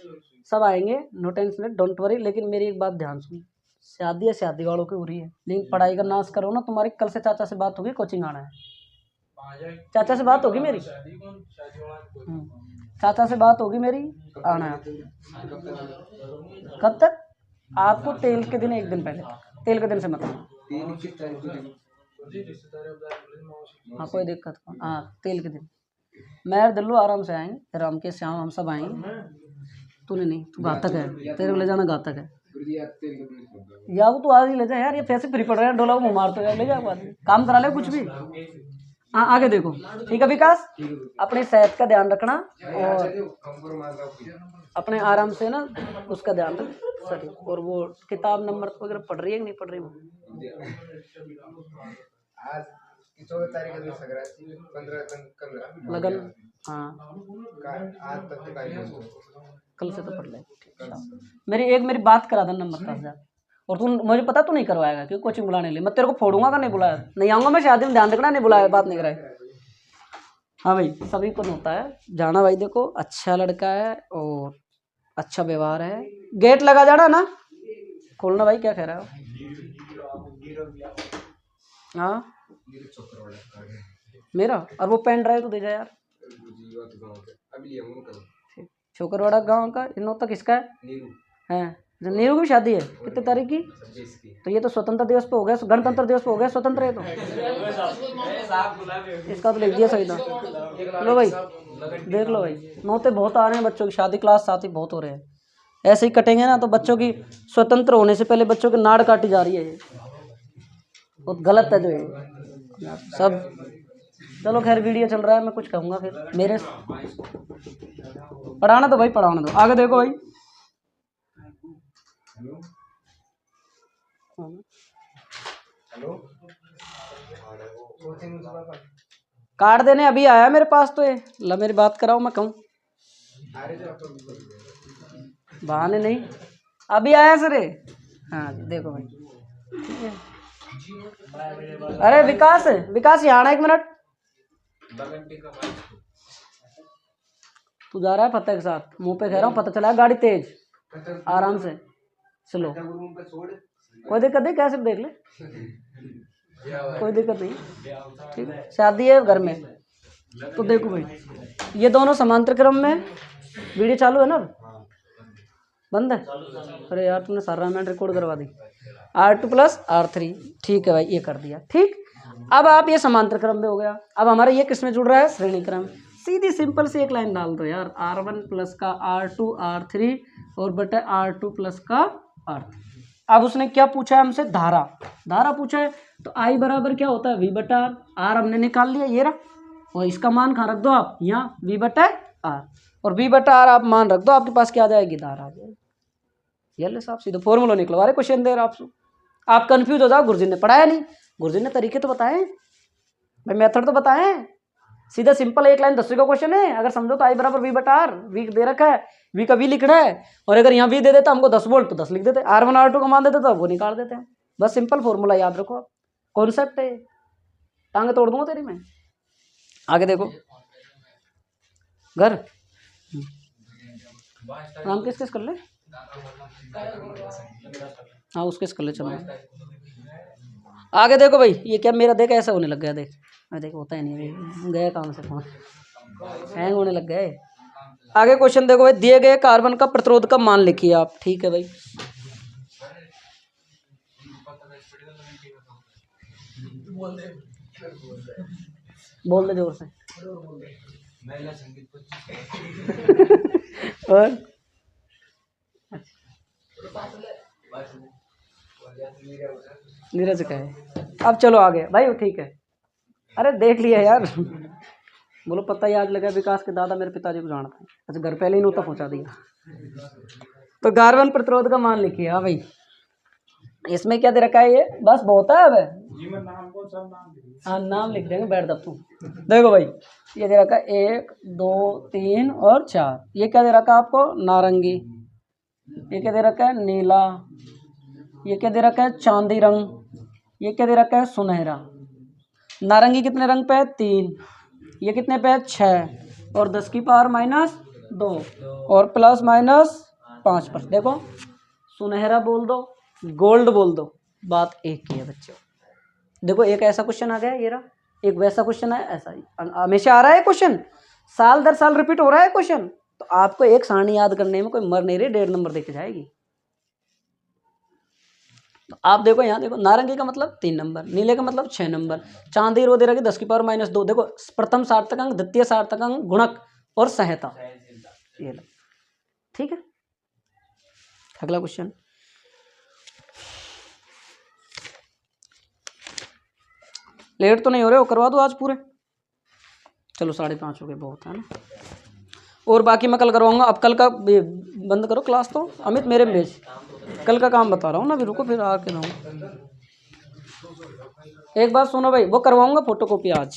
सब आएंगे, नो टेंशन, डोंट वरी। लेकिन मेरी एक बात ध्यान सुनो, शादी है शादी वालों की हो रही है, लेकिन पढ़ाई का नाश करो ना। तुम्हारी कल से चाचा से बात होगी, कोचिंग आना है। चाचा से बात होगी मेरी, चाचा से बात होगी मेरी, आना है। कब तक आपको, तेल के दिन, एक दिन पहले, तेल के दिन से मत आना। हाँ कोई दिक्कत नहीं, हाँ तेल के दिन मैं दिल्लू आराम से आएंगे, राम के श्याम हम सब आएंगे। तूने नहीं, तू घातक है, तेरे को ले जाना घातक है। या वो तू आज ही ले जा यार, ये पैसे फ्री पड़ रहे हैं, डोला को मार तो यार, ले जा काम करा ले कुछ भी। हाँ आगे देखो, ठीक है विकास, अपनी सेहत का ध्यान रखना और अपने आराम से ना उसका ध्यान रख सके। और वो किताब नंबर वगैरह पढ़ रही है कि नहीं पढ़ रही है? आज 14 तारीख है, 15 लगन, हाँ आज तक कल से तो पढ़ ले। मेरी बात करा था नंबर 10,000, और तू मुझे पता तू नहीं करवाएगा क्योंकि कोचिंग बुलाने के लिए मैं तेरे को फोड़ूंगा का, नहीं बुलाया नहीं आऊँगा मैं शादी में, ध्यान रखना, नहीं बुलाया बात नहीं कराए। हाँ भाई सभी को होता है जाना भाई, देखो अच्छा लड़का है और अच्छा व्यवहार है। गेट लगा जाना ना, खोलना भाई, क्या कह रहा हो? हाँ मेरा, और वो पेन ड्राइव तो दे जा यार। छोकरवाड़ा गांव का इन तक किसका है? नीरू की शादी है, कितने तारीख की? तो ये तो स्वतंत्र दिवस पे हो गया, गणतंत्र दिवस पे हो गया स्वतंत्र है तो। इसका तो लिख दिया सही था। लो भाई देख लो भाई, मौतें बहुत आ रहे हैं बच्चों की, शादी क्लास साथ ही बहुत हो रहे हैं। ऐसे ही कटेंगे ना तो बच्चों की स्वतंत्र होने से पहले बच्चों की नाड़ काटी जा रही है, ये बहुत गलत है जो ये सब। चलो खैर वीडियो चल रहा है, मैं कुछ कहूँगा फिर मेरे पढ़ाना तो भाई पढ़ाना दो, आगे देखो भाई। कार्ड देने अभी आया मेरे पास, तो ये ला मेरी बात कराओ, मैं कहूँ बहाने नहीं, अभी आया सर। हाँ देखो भाई, ठीक है। अरे विकास, विकास यहाँ आना एक मिनट। तू जा रहा है फतेह के साथ, मुंह पे कह रहा हूँ, पता चला है गाड़ी तेज, आराम से स्लो, कोई दिक्कत नहीं, कैसे देख ले, कोई दिक्कत नहीं, ठीक है। शादी है घर में तो देखो भाई, ये दोनों समांतर क्रम में, वीडियो चालू है ना, बंद है? अरे यार तुमने सारा रामायण रिकॉर्ड करवा दी। R2 + R3, ठीक है भाई, ये कर दिया, ठीक। अब आप ये समांतर क्रम में हो गया, अब हमारा ये किस में जुड़ रहा है? श्रेणी क्रम। सीधी सिंपल सी एक लाइन डाल दो यार, R1 + का R2 R3 और बटे R2 + का R3। अब उसने क्या पूछा है हमसे? धारा, धारा पूछा है, तो I बराबर क्या होता है? V/R। R हमने निकाल लिया, ये रहा, और इसका मान कहाँ रख दो आप? यहाँ V/R, और V/R आप मान रख दो, आपके पास क्या आ जाएगी? धारा आ जाएगी। ये ले साहब सीधे फॉर्मूला निकलवा रहे, क्वेश्चन दे रहा आपसे, आप कंफ्यूज हो जाओ, गुरुजी ने पढ़ाया नहीं, गुरुजी ने तरीके तो बताए भाई, मेथड तो बताए, सीधा सिंपल एक लाइन 10 का क्वेश्चन है। अगर समझो तो I बराबर V/R, V दे रखा है, V का V लिखना है, और अगर यहाँ V दे देता हमको 10 वोल्ट तो 10 लिख देते, R1 R2 का मान देते तो वो निकाल देते हैं, बस सिंपल फॉर्मूला याद रखो आप, कॉन्सेप्ट है, टांगे तोड़ दूंगा तेरी मैं। आगे देखो, घर नाम किस कर ले, हाँ उसके कर ले, चलो आगे देखो भाई। ये क्या मेरा, देख ऐसा होने लग गया, देख मैं देख होता ही नहीं, गया काम से फोन, हैंग होने लग गए। आगे क्वेश्चन देखो भाई, दिए गए कार्बन का प्रतिरोध का मान लिखिए आप, ठीक है भाई। बोल दे जोर से। और नीरज का है। अब चलो आगे भाई, ठीक है, अरे देख लिया यार। बोलो पता ही आज लगा, विकास के दादा मेरे पिताजी को जानते हैं। अच्छा घर पहले ही नोटा पहुंचा दिया। तो कार्बन प्रतिरोध का मान लिखिए। हाँ भाई, इसमें क्या दे रखा है? ये बस बहुत है अब, हाँ नाम लिख देंगे, बैठ दब तू। देखो भाई, ये दे रखा है 1 2 3 और 4। ये क्या दे रखा है आपको? नारंगी। ये क्या दे रखा है? नीला। ये क्या दे रखा है? चांदी रंग। ये क्या दे रखा है? सुनहरा। नारंगी कितने रंग पे है? 3। ये कितने पे है? 6। और 10 की पावर -2 और ±5 पर। देखो सुनहरा बोल दो, गोल्ड बोल दो, बात एक ही है बच्चों। देखो एक ऐसा क्वेश्चन आ गया, ये रहा, एक वैसा क्वेश्चन है, ऐसा ही हमेशा आ रहा है क्वेश्चन, साल दर साल रिपीट हो रहा है क्वेश्चन। तो आपको एक सारणी याद करने में कोई मर नहीं रही, 1.5 नंबर देके जाएगी। तो आप देखो यहाँ देखो, नारंगी का मतलब 3 नंबर, नीले का मतलब 6 नंबर, चांदी रो दे रखी 10 की पावर -2। देखो प्रथम सार्थक अंक, द्वितीय सार्थक अंक, गुणक और सहायता, ये लो, ठीक है। अगला क्वेश्चन, लेट तो नहीं हो रहे हो? करवा दो आज पूरे। चलो 5:30 हो गए, बहुत है ना, और बाकी मैं कल करवाऊंगा। अब कल का बंद करो क्लास, तो अमित मेरे में भेज, कल का काम बता रहा हूँ ना, अभी रुको फिर आके रहूँगा। एक बात सुनो भाई, वो करवाऊंगा फोटोकॉपी आज।